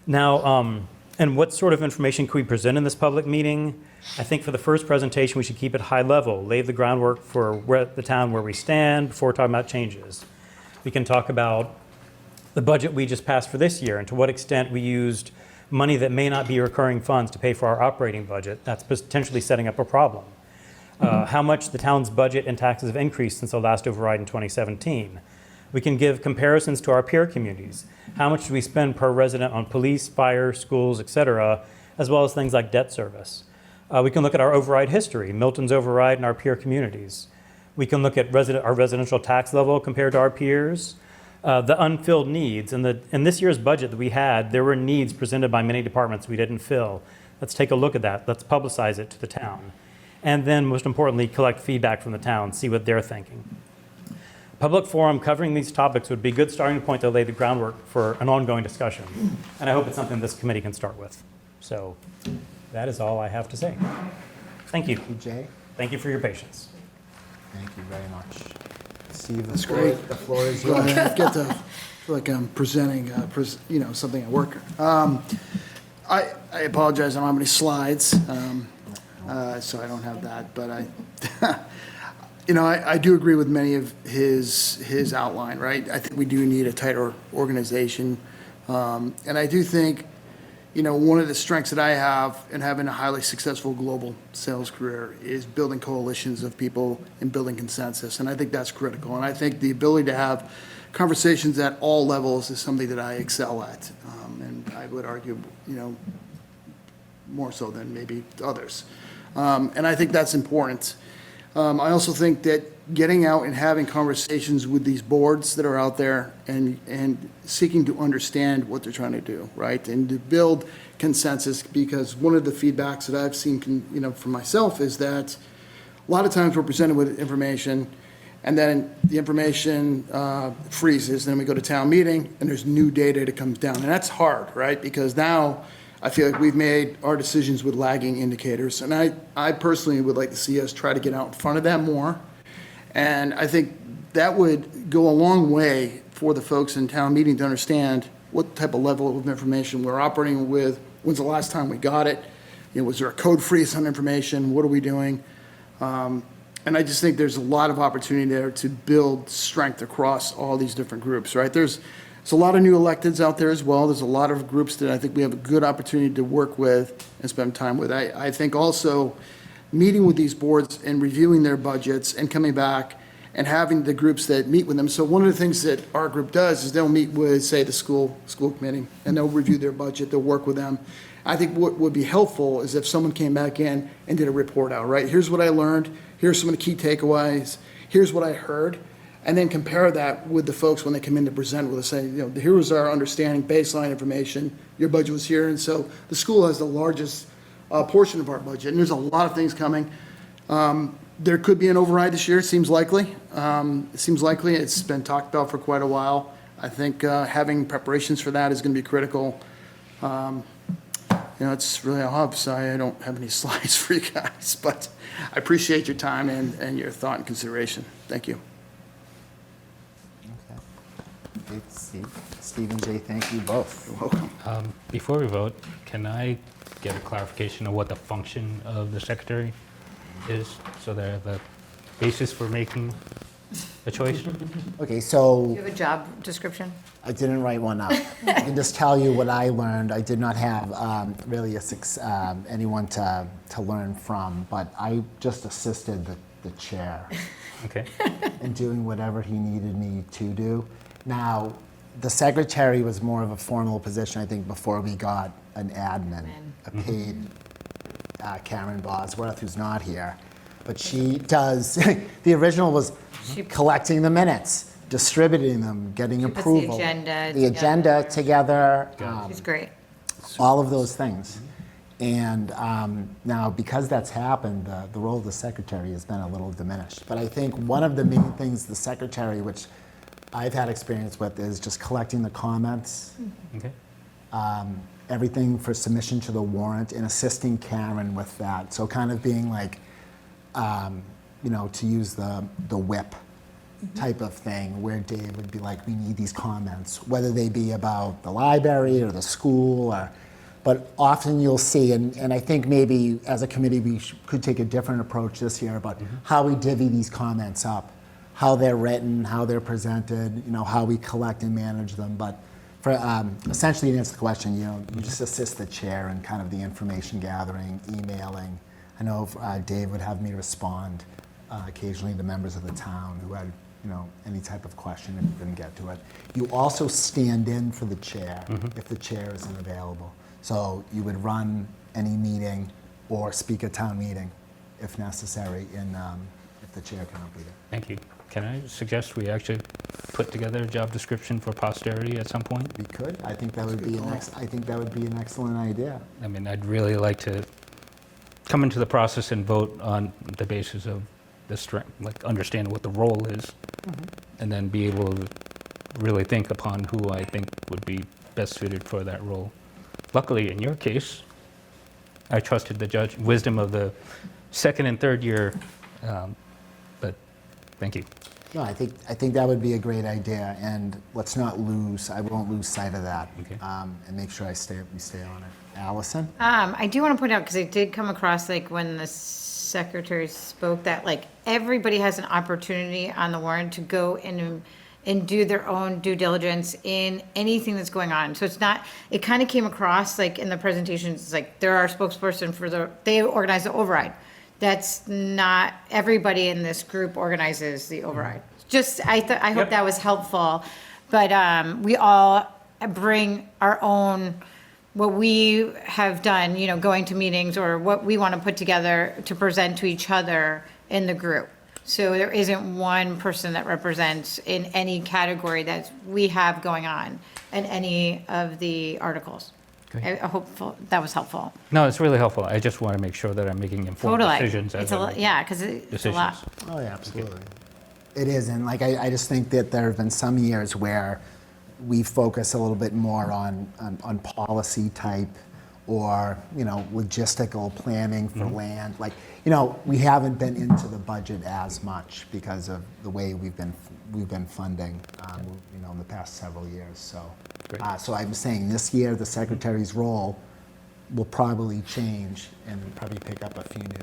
Now, and what sort of information can we present in this public meeting? I think for the first presentation, we should keep it high level, lay the groundwork for the town where we stand before talking about changes. We can talk about the budget we just passed for this year and to what extent we used money that may not be recurring funds to pay for our operating budget. That's potentially setting up a problem. How much the town's budget and taxes have increased since the last override in 2017. We can give comparisons to our peer communities. How much do we spend per resident on police, fire, schools, etc., as well as things like debt service. We can look at our override history, Milton's override and our peer communities. We can look at our residential tax level compared to our peers. The unfilled needs. In this year's budget that we had, there were needs presented by many departments we didn't fill. Let's take a look at that. Let's publicize it to the town. And then, most importantly, collect feedback from the town, see what they're thinking. Public forum covering these topics would be a good starting point to lay the groundwork for an ongoing discussion. And I hope it's something this committee can start with. So that is all I have to say. Thank you. Jay, Thank you for your patience. thank you very much. Steve, That's great. The floor is Well, yours. I get to feel like I'm presenting, something at work. I apologize, I don't have any slides, so I don't have that, but I do agree with many of his outline, right? I think we do need a tighter organization. And I do think, one of the strengths that I have in having a highly successful global sales career is building coalitions of people and building consensus. And I think that's critical. And I think the ability to have conversations at all levels is something that I excel at. And I would argue, more so than maybe others. And I think that's important. I also think that getting out and having conversations with these boards that are out there and seeking to understand what they're trying to do, right? And to build consensus, because one of the feedbacks that I've seen, for myself is that a lot of times we're presented with information and then the information freezes, and then we go to town meeting and there's new data that comes down. And that's hard, right? Because now I feel like we've made our decisions with lagging indicators. And I personally would like to see us try to get out in front of that more. And I think that would go a long way for the folks in town meeting to understand what type of level of information we're operating with. When's the last time we got it? Was there a code freeze on information? What are we doing? And I just think there's a lot of opportunity there to build strength across all these different groups, right? There's a lot of new electeds out there as well. There's a lot of groups that I think we have a good opportunity to work with and spend time with. I think also meeting with these boards and reviewing their budgets and coming back and having the groups that meet with them. So one of the things that our group does is they'll meet with, say, the school committee, and they'll review their budget, they'll work with them. I think what would be helpful is if someone came back in and did a report out, right? Here's what I learned, here's some of the key takeaways, here's what I heard, and then compare that with the folks when they come in to present with us, say, here was our understanding, baseline information, your budget was here, and so the school has the largest portion of our budget, and there's a lot of things coming. There could be an override this year, it seems likely. It's been talked about for quite a while. I think having preparations for that is going to be critical. It's really a hub, so I don't have any slides for you guys, but I appreciate your time and your thought and consideration. Thank you. Okay. Steve. Steve and Jay, thank you both. You're welcome. Before we vote, can I get a clarification of what the function of the secretary is, so that I have a basis for making a choice? Okay, so Do you have a job description? I didn't write one up. I can just tell you what I learned. I did not have really anyone to learn from, but I just assisted the chair Okay. in doing whatever he needed me to do. Now, the secretary was more of a formal position, I think, before we got an admin, a paid Karen Bosworth, who's not here. But she does, the original was collecting the minutes, distributing them, getting She puts the approval. agenda The agenda together. She's great. All of those things. And now, because that's happened, the role of the secretary has been a little diminished. But I think one of the main things the secretary, which I've had experience with, is just collecting the comments, Okay. everything for submission to the warrant, and assisting Karen with that. So kind of being like, to use the whip type of thing, where Dave would be like, we need these comments, whether they be about the library or the school, but often you'll see, and I think maybe as a committee we could take a different approach this year about how we divvy these comments up, how they're written, how they're presented, how we collect and manage them. But for essentially to answer the question, you just assist the chair in kind of the information gathering, emailing. I know Dave would have me respond occasionally to members of the town who had any type of question if you didn't get to it. You also stand in for the chair if the chair isn't available. So you would run any meeting or speak at town meeting if necessary if the chair cannot be there. Thank you. Can I suggest we actually put together a job description for posterity at some point? We could. I think that would be an excellent idea. I mean, I'd really like to come into the process and vote on the basis of the strength, like understand what the role is, and then be able to really think upon who I think would be best suited for that role. Luckily, in your case, I trusted the wisdom of the second and third year, but thank you. No, I think that would be a great idea, and I won't lose sight of that, Okay. and make sure we stay on it. Allison? I do want to point out, because it did come across like when the secretary spoke, that like everybody has an opportunity on the warrant to go in and do their own due diligence in anything that's going on. So it kind of came across like in the presentations, it's like they're our spokesperson they organize the override. That's not, everybody in this group organizes the override. I hope that was helpful, but we all bring our own, what we have done, going to meetings or what we want to put together to present to each other in the group. So there isn't one person that represents in any category that we have going on in any of the articles. Great. I hope that was helpful. No, it's really helpful. I just want to make sure that I'm making informed decisions. It's a lot, yeah, because it's a lot. Oh, yeah, absolutely. It is, and I just think that there have been some years where we focus a little bit more on policy type or logistical planning for land. We haven't been into the budget as much because of the way we've been funding in the past several years. So I'm saying this year the secretary's role will probably change and probably pick up a few new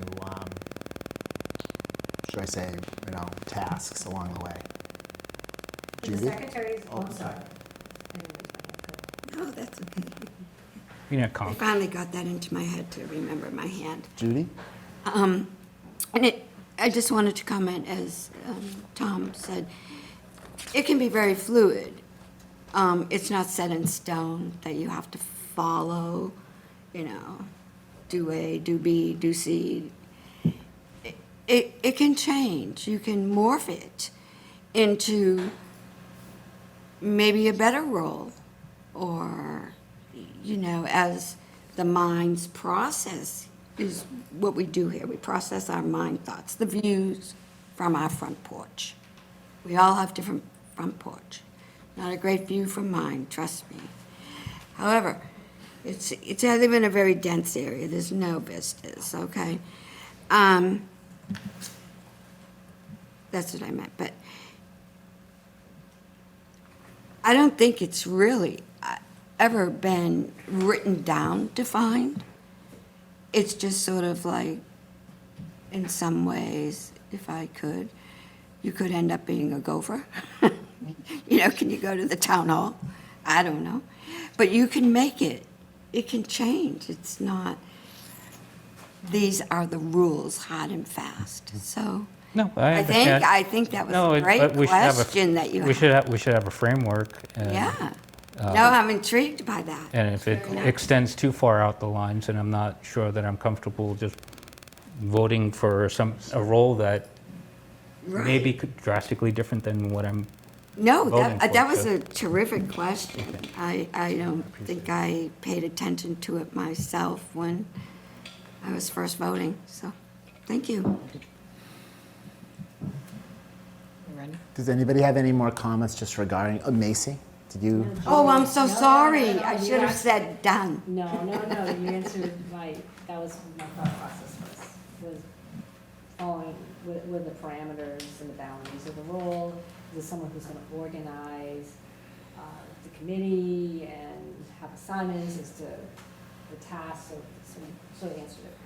tasks along the way. The Judy? secretaries, I'm sorry. No, that's okay. Yeah, I finally got that into my head to remember my hand. Judy? I just wanted to comment, as Tom said, it can be very fluid. It's not set in stone that you have to follow, do A, do B, do C. It can change. You can morph it into maybe a better role, or, as the mind's process is what we do here. We process our mind thoughts, the views from our front porch. We all have different front porch. Not a great view from mine, trust me. However, I live in a very dense area. There's no vistas, okay? That's what I meant. But I don't think it's really ever been written down, defined. It's just sort of like, in some ways, if I could, you could end up being a gopher. You know, can you go to the town hall? I don't know. But you can make it. It can change. It's not, these are the rules, hard and fast. So No, I understand. I think that was No, a great but we should have a- question that you We had. should have a framework. And, Yeah. No, I'm intrigued by that. And if it extends too far out the lines, and I'm not sure that I'm comfortable just voting for a role that may be drastically different than what I'm No, voting for, that was so- a terrific question. I don't think I paid attention to it myself when I was first voting, so, thank you. You ready? Does anybody have any more comments just regarding, Macy, did you? Oh, I'm so sorry. no, I you should have asked- said done. No, you answered that was my thought process was following with the parameters and the boundaries of the role. Is it someone who's going to organize the committee and have assignments as to the tasks, so I answered it.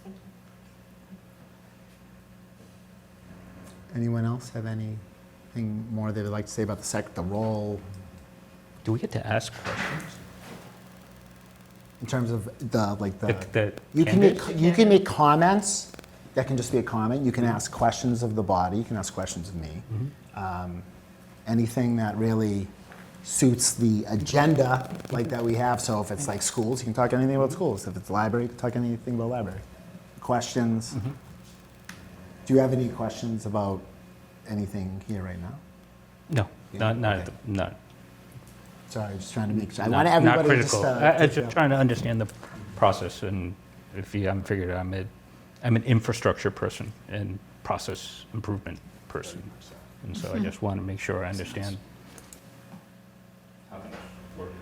Thank you. Anyone else have anything more they would like to say about the role? Do we get to ask questions? In terms of The you candidates? can make comments. That can just be a comment. You can ask questions of the body. You can ask questions of me. Anything that really suits the agenda like that we have. So if it's like schools, you can talk anything about schools. If it's library, you can talk anything about library. Questions. Do you have any questions about anything here right now? No, not. Sorry, just trying to make sure. I Not- want everybody not critical. I'm just to trying to understand the process, and if you haven't figured it out, I'm an infrastructure person and process improvement person, and so I just want to make sure I understand how things work.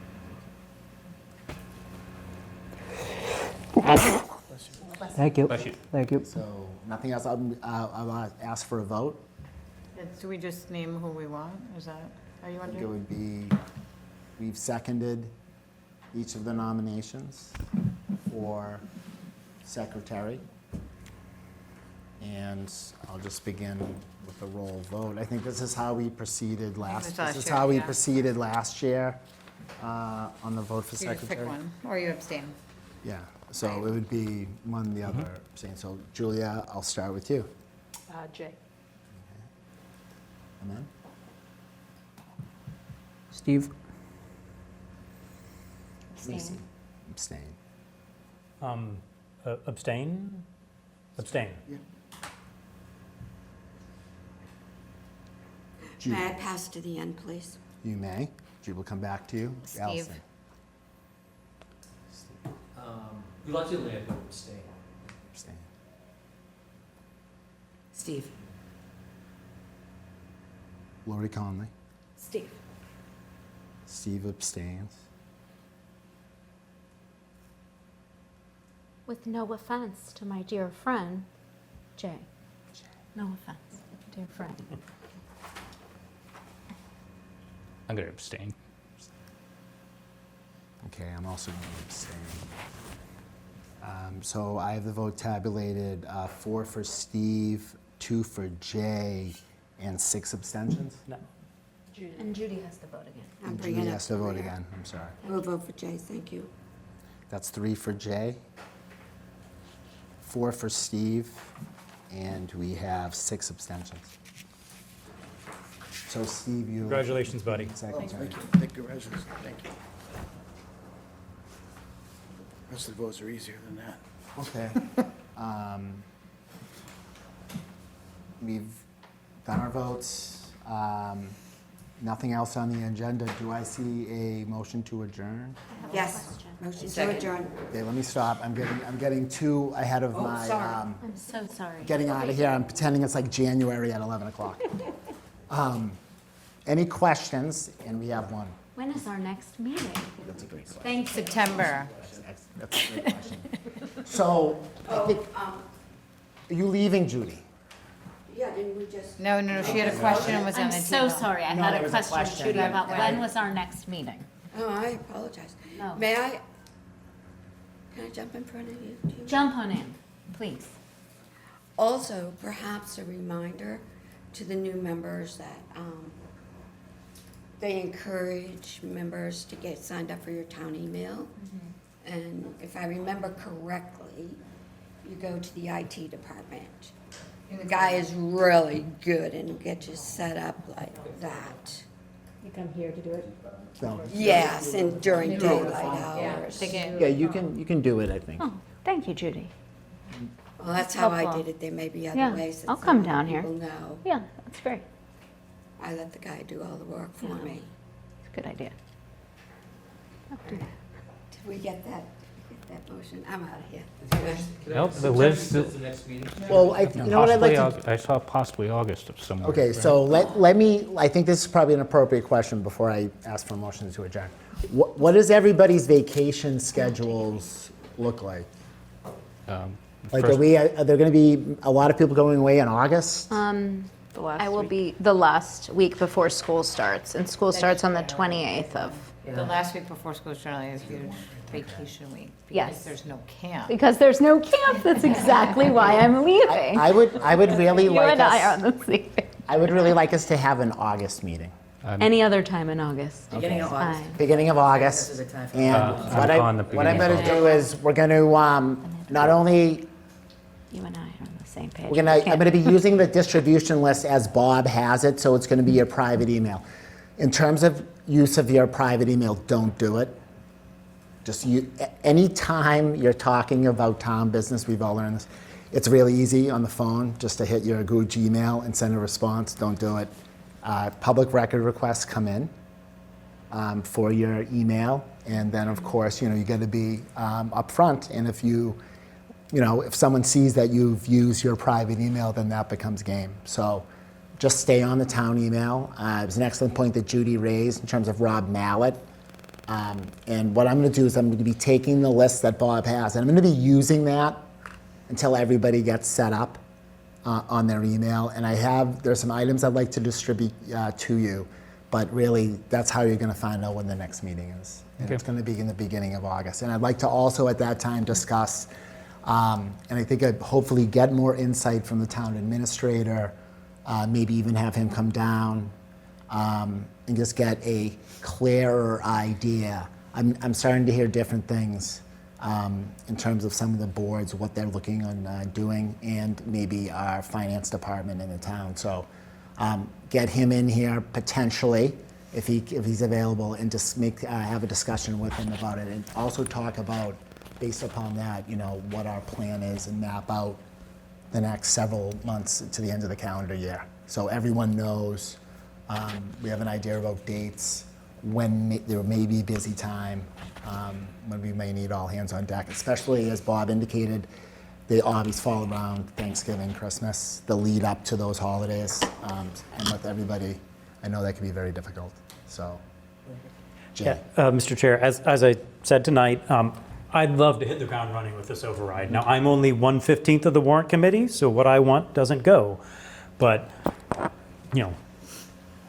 Thank you. Bless you. Thank you. So nothing else. I'll ask for a vote. Do we just name who we want? Is that how you I want think to it do it? would be, we've seconded each of the nominations for secretary. And I'll just begin with the roll vote. I think this is how we proceeded last year on the vote for You just pick secretary. one, or you abstain. Yeah, so it would be one, the other, saying, so Julia, I'll start with you. Jay. Amen? Steve? Macy? Abstain. Abstain? Abstain. Judy, May I pass to the end, please? you may. Judy will come back to you. Steve. Allison. Reluctantly, I would abstain. Abstain. Steve. Lori Conley. Steve. Steve abstains. With no offense to my dear friend, Jay. No offense, dear friend. I'm going to abstain. Okay, I'm also going to abstain. So I have the vote tabulated, 4 for Steve, 2 for Jay, and 6 abstentions? No. And Judy has to vote again. I'm And bringing Judy up has to vote Julia. again, I'm sorry. We'll vote for Jay, thank you. That's 3 for Jay, 4 for Steve, and we have 6 abstentions. So Steve, you... Congratulations, buddy. Secretary. Thank you. Thank you, Congratulations. Thank you. Rest of the votes are easier than that. Okay. We've done our votes. Nothing else on the agenda. Do I see a motion to adjourn? Yes, motion to Second. adjourn. Okay, let me stop. I'm getting too ahead of my, I'm so sorry. getting out of here. I'm pretending it's like January at 11 o'clock. Any questions? And we have one. When is our next meeting? That's a great question. Thanks, September. That's a great question. So, I think, are you leaving, Judy? Yeah, didn't we just? No, she had a question and was on I'm the so table. sorry. I No, had there a was a question, question. Judy, about Yeah. when was our next meeting? Oh, I apologize. No. May I? Can I jump in front of you? Judy? Jump on in, please. Also, perhaps a reminder to the new members that they encourage members to get signed up for your town email. And if I remember correctly, you go to the IT department. And the guy is really good and will get you set up like that. You come here to do it? So, Yes, and during daylight Yeah, hours. they can- yeah, you can do it, I think. Oh, thank you, Judy. Well, that's how I helpful. did it. There may be other Yeah, ways that I'll some come other down here. people know. Yeah, that's great. I let the guy do all the work for me. It's a good idea. Did we get that motion? I'm out of here. Nope, the September list- is the next meeting. Well, you know what I'd like Possibly to... I saw possibly August of somewhere. Okay, right? so let me, I think this is probably an appropriate question before I ask for a motion to adjourn. What does everybody's vacation schedules look like? Like, First- are there going to be a lot of people going away in August? The last I will week. be the last week before school starts, and school starts on the 28th of, The last week before school generally is huge vacation week. Yes. Because there's no camp. because there's no camp. That's exactly why I'm leaving. I would really You like and I are us, on the same page. I would really like us to have an August meeting, Any other time in August. Beginning of August. Fine. beginning of August. This is a time for- And I'm what on the what I'm beginning going of to do is, we're going to not only You and I are on the same page. I'm going to be using the distribution list as Bob has it, so it's going to be your private email. In terms of use of your private email, don't do it. Just anytime you're talking about town business, we've all learned this, it's really easy on the phone just to hit your Google Gmail and send a response. Don't do it. Public record requests come in for your email, and then of course, you got to be upfront. And if someone sees that you've used your private email, then that becomes game. So just stay on the town email. It was an excellent point that Judy raised in terms of Rob Mallett. And what I'm going to do is I'm going to be taking the list that Bob has, and I'm going to be using that until everybody gets set up on their email. And there's some items I'd like to distribute to you, but really that's how you're going to find out when the next meeting is. And Okay. it's going to be in the beginning of August. And I'd like to also at that time discuss, and I think I'd hopefully get more insight from the town administrator, maybe even have him come down and just get a clearer idea. I'm starting to hear different things in terms of some of the boards, what they're looking on doing, and maybe our finance department in the town. So get him in here potentially if he's available, and just have a discussion with him about it, and also talk about, based upon that, what our plan is, and map out the next several months to the end of the calendar year. So everyone knows, we have an idea about dates, when there may be busy time, when we may need all hands on deck, especially as Bob indicated, they always fall around Thanksgiving, Christmas, the lead up to those holidays. And with everybody, I know that can be very difficult. So, Jay. Mr. Chair, as I said tonight, I'd love to hit the ground running with this override. Now, I'm only 1/15 of the warrant committee, so what I want doesn't go. But,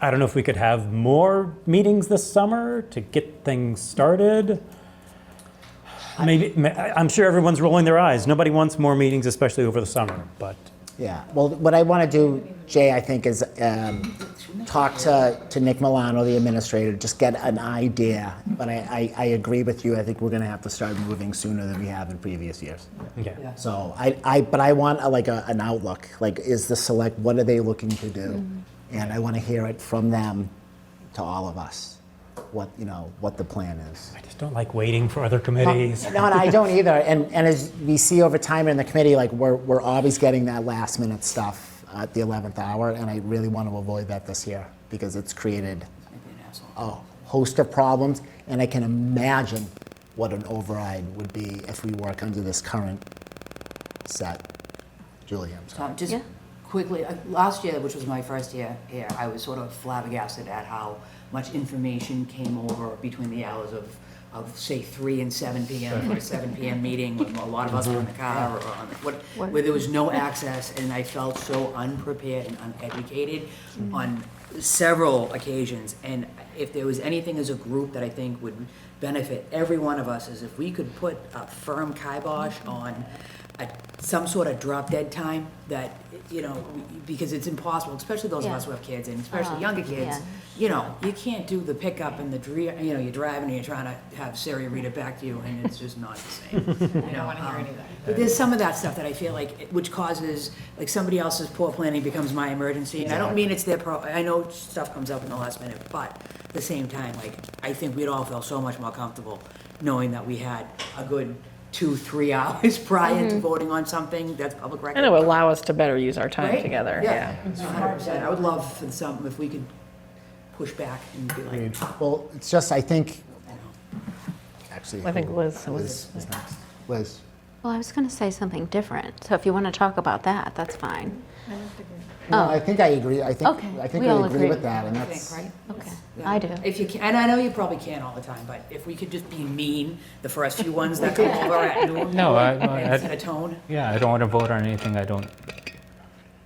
I don't know if we could have more meetings this summer to get things started. Maybe, I'm sure everyone's rolling their eyes. Nobody wants more meetings, especially over the summer, but. Yeah, well, what I want to do, Jay, I think, is talk to Nick Milano, the administrator, just get an idea. But I agree with you. I think we're going to have to start moving sooner than we have in previous years. Okay. Yeah. So but I want an outlook. Like, is the select, what are they looking to do? And I want to hear it from them to all of us, what the plan is. I just don't like waiting for other committees. No, I don't either. And as we see over time in the committee, like we're always getting that last minute stuff at the 11th hour, and I really want to avoid that this year because it's created a host of problems, and I can imagine what an override would be if we work under this current set. Julie, I'm sorry. Tom, just quickly, last year, which was my first year here, I was sort of flabbergasted at how much information came over between the hours of of say 3 and 7 p.m. or a 7 p.m. meeting when a lot of us were in the car or on where there was no access, and I felt so unprepared and uneducated on several occasions. And if there was anything as a group that I think would benefit every one of us is if we could put a firm kibosh on some sort of drop dead time that, because it's impossible, especially those of us who have kids and especially younger kids, you can't do the pickup and you're driving and you're trying to have Siri read it back to you and it's just not the same. I don't want to hear any of that. But there's some of that stuff that I feel like, which causes, like somebody else's poor planning becomes my emergency. And I don't mean it's their I know stuff comes up in the last minute, but at the same time, like, I think we'd all feel so much more comfortable knowing that we had a good 2-3 hours prior to voting on something that's public record. And it would allow us to better use our time Right? together. Yeah, 100%. I would love for some, if we could push back and be like, Well, it's just, I think, actually. I think Liz Liz is next. Liz. Well, I was going to say something different. So if you want to talk about that, that's fine. No, I think I agree. I think Okay, I think we we all agree agree. with that, and I that's think, right? Okay, Yeah. I do. If you can, and I know you probably can't all the time, but if we could just be mean the first few ones that come over at noon. No, and set a tone. Yeah, I don't want to vote on anything I don't.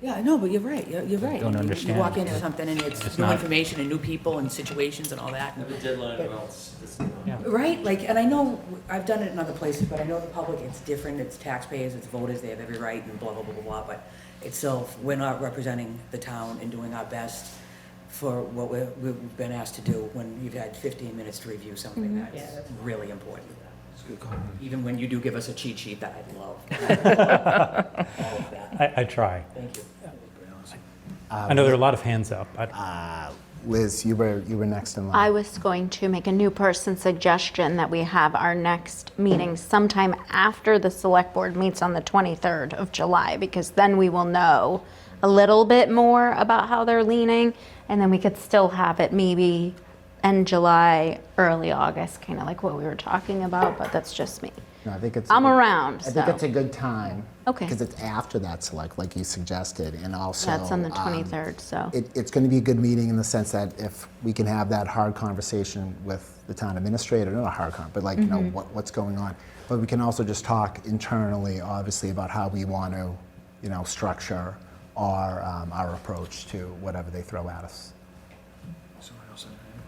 Yeah, I know, but you're right, you're right. Don't You understand. walk into something and it's new not- information and new people and situations and all that. Have a deadline or else. Right, like, and I know, I've done it in other places, but I know the public, it's different, it's taxpayers, it's voters, they have every right and blah, blah, blah, blah, blah, but it's still, we're not representing the town and doing our best for what we've been asked to do when you've had 15 minutes to review something that's really important. Even when you do give us a cheat sheet that I love. All of that. I try. Thank you. I know there are a lot of hands up. Liz. You were next in line. I was going to make a new person suggestion that we have our next meeting sometime after the select board meets on the 23rd of July, because then we will know a little bit more about how they're leaning, and then we could still have it maybe end July, early August, kind of like what we were talking about, but that's just me. No, I think it's. I'm around, I think so. it's a good time. Okay. Because it's after that select, like you suggested, and also. That's on the 23rd, so. It's going to be a good meeting in the sense that if we can have that hard conversation with the town administrator, not a hard con, but like, what's going on. But we can also just talk internally, obviously, about how we want to, structure our approach to whatever they throw at us.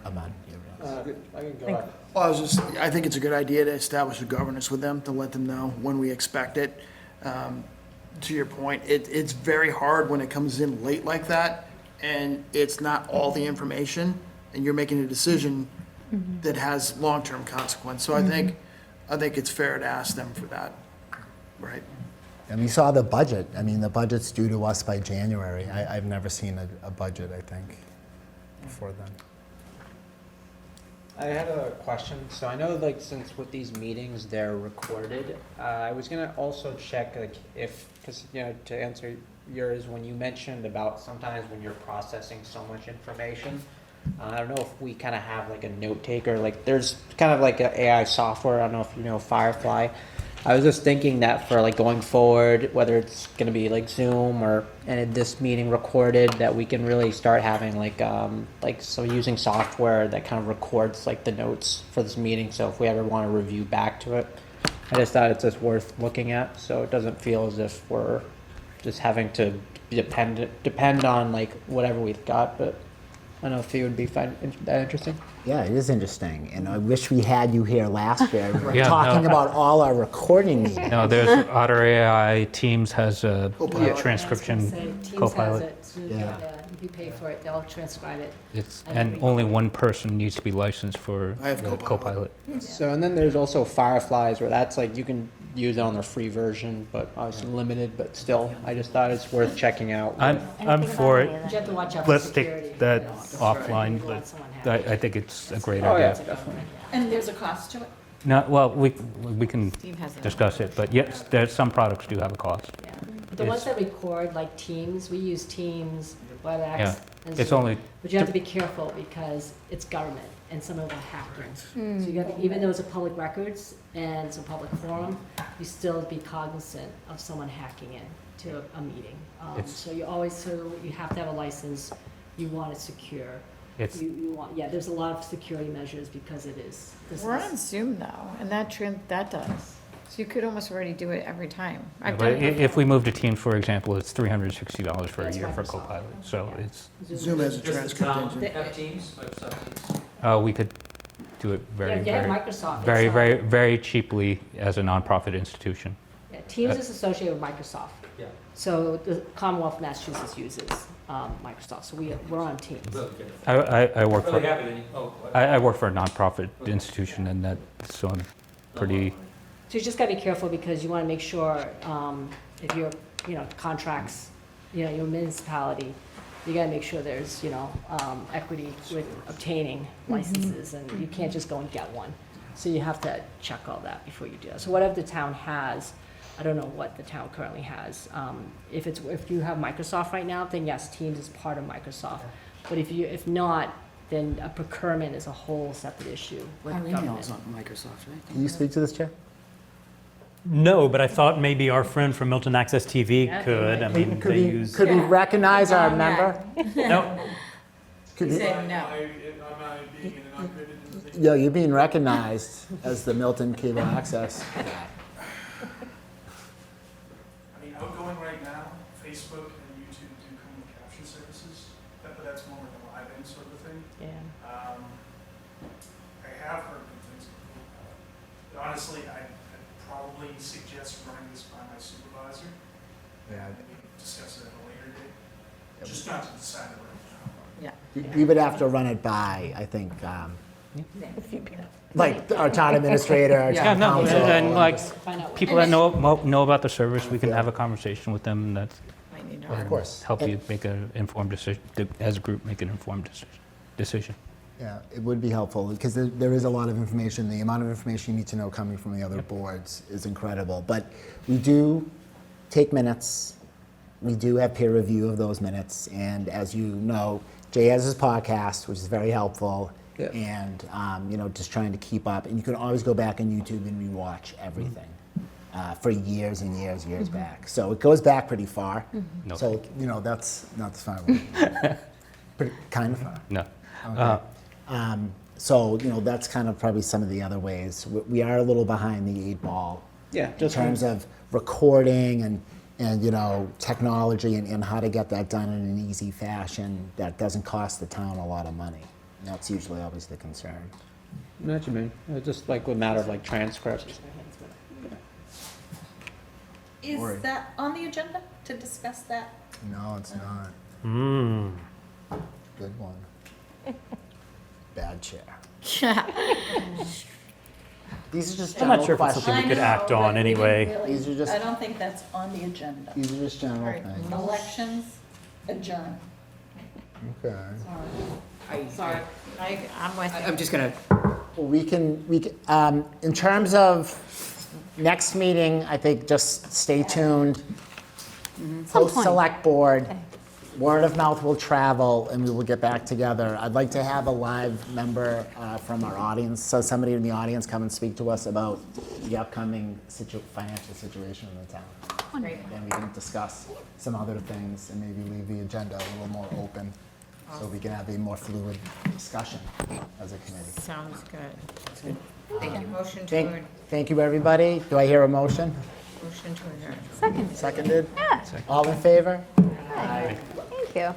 Aman, I can go. Well, I think it's a good idea to establish a governance with them, to let them know when we expect it. To your point, it's very hard when it comes in late like that, and it's not all the information, and you're making a decision that has long-term consequence. So I think it's fair to ask them for that, right? And we saw the budget. I mean, the budget's due to us by January. I've never seen a budget, I think, before then. I had a question. So I know, like, since with these meetings they're recorded, I was gonna also check, like, because to answer yours, when you mentioned about sometimes when you're processing so much information, I don't know if we kind of have like a note taker. Like, there's kind of like an AI software. I don't know if you know Firefly. I was just thinking that for like going forward, whether it's going to be like Zoom or and this meeting recorded, that we can really start having so using software that kind of records like the notes for this meeting. So if we ever want to review back to it, I just thought it's just worth looking at, so it doesn't feel as if we're just having to depend on like whatever we've got. But I don't know if you would be that interesting. Yeah, it is interesting, and I wish we had you here last year Yeah, talking no. about all our recording meetings. No, there's Otter AI. Teams has a Copilot. transcription Teams has copilot. it. So, if you pay for it, they'll transcribe it. And only one person needs to be licensed for I have the Copilot. So, and then there's also Fireflies, where that's like you can use it on their free version, but obviously limited. But still, I just thought it's worth checking out. I'm for it. But you have to watch out for Let's security. take that That's offline, You want but someone hacked. I think it's a great Oh yeah, idea. definitely. And there's a cost to it? No, well, we can Steve has it. discuss it, but yes, there's some products do have a cost. Yeah. The ones that record, like Teams, we use Teams, WebEx, Yeah, and it's Zoom. only But you have to be careful because it's government and some of them are hackers. So you got to, even though it's a public records and it's a public forum, you still be cognizant of someone hacking in to a meeting. It's- So you have to have a license. You want it secure. It's, You want, yeah, there's a lot of security measures because it is. this We're is- on Zoom though, and that does. So you could almost already do it every time. I've but done it if we move to Teams, for example, it's $360 for a That's year for Microsoft. Copilot. So Yeah. it's, Zoom has a Does the transcript town engine. have Teams, Microsoft Teams? we could do it very, Yeah, you have very, Microsoft. very, It's, very, very cheaply as a nonprofit institution. Yeah, Teams is associated with Microsoft. Yeah. So the Commonwealth of Massachusetts uses Microsoft, so we're on Teams. Well, okay. I work Really for, happy then. Oh, what? I work for a nonprofit institution, and that, so I'm pretty, So you just gotta be careful because you wanna make sure, if you're, contracts, your municipality, you gotta make sure there's, equity with obtaining licenses, and you can't just go and get one. So you have to check all that before you do that. So whatever the town has, I don't know what the town currently has. If you have Microsoft right now, then yes, Teams is part of Microsoft. But if not, then a procurement is a whole separate issue with government. Microsoft, right? Can you speak to this, Chair? No, but I thought maybe our friend from Milton Access TV Yeah, could. I mean, Could they we, use. could we recognize our member? No, Could He we- said no. Yeah, you're being recognized as the Milton Cable Access guy. I mean, outgoing right now, Facebook and YouTube do come with caption services, but that's more like a live-in sort of thing. Yeah. I have heard good things about it. But honestly, I'd probably suggest running this by my supervisor. Yeah. And we can discuss it at a later date, just not to decide it right now. We would have to run it by, I think, like our town administrator, our yeah, town no, council. and like, Find out what- people that know about the service, we can have a conversation with them, that's, Might need to Of course. help you make an informed decision, as a group, make an informed decision. Yeah, it would be helpful, because there is a lot of information. The amount of information you need to know coming from the other boards is incredible. But we do take minutes. We do have peer review of those minutes. And as you know, Jay has his podcast, which is very helpful. Yep. And, just trying to keep up. And you can always go back on YouTube and rewatch everything for years and years back. So it goes back pretty far. No. So, that's not far. Pretty kind of far. No. Okay. So, that's kind of probably some of the other ways. We are a little behind the 8 ball Yeah, in just terms of recording and technology and how to get that done in an easy fashion that doesn't cost the town a lot of money. And that's usually always the concern. know what you mean. Just like a matter of like transcripts. Is that on the agenda to discuss that? No, it's not. Good one. Bad chair. These are just I'm general not sure if it's questions. something we could I know, act but on we anyway. didn't really- These are just- I don't think that's on the agenda. These are just general Right. things. Elections, adjourn. Okay. Sorry. I'm with you. I'm just gonna, Well, we can, in terms of next meeting, I think just stay tuned. Post-select board, word of mouth will travel, and we will get back together. I'd like to have a live member from our audience, so somebody in the audience come and speak to us about the upcoming financial situation in the town. Great. And we can discuss some other things and maybe leave the agenda a little more open, so we can have a more fluid discussion as a committee. Sounds good. Thank you. Motion to Thank, adjourn. thank you, everybody. Do I hear a motion? Motion to adjourn. Second. Seconded? Yeah. All in favor? Thank you.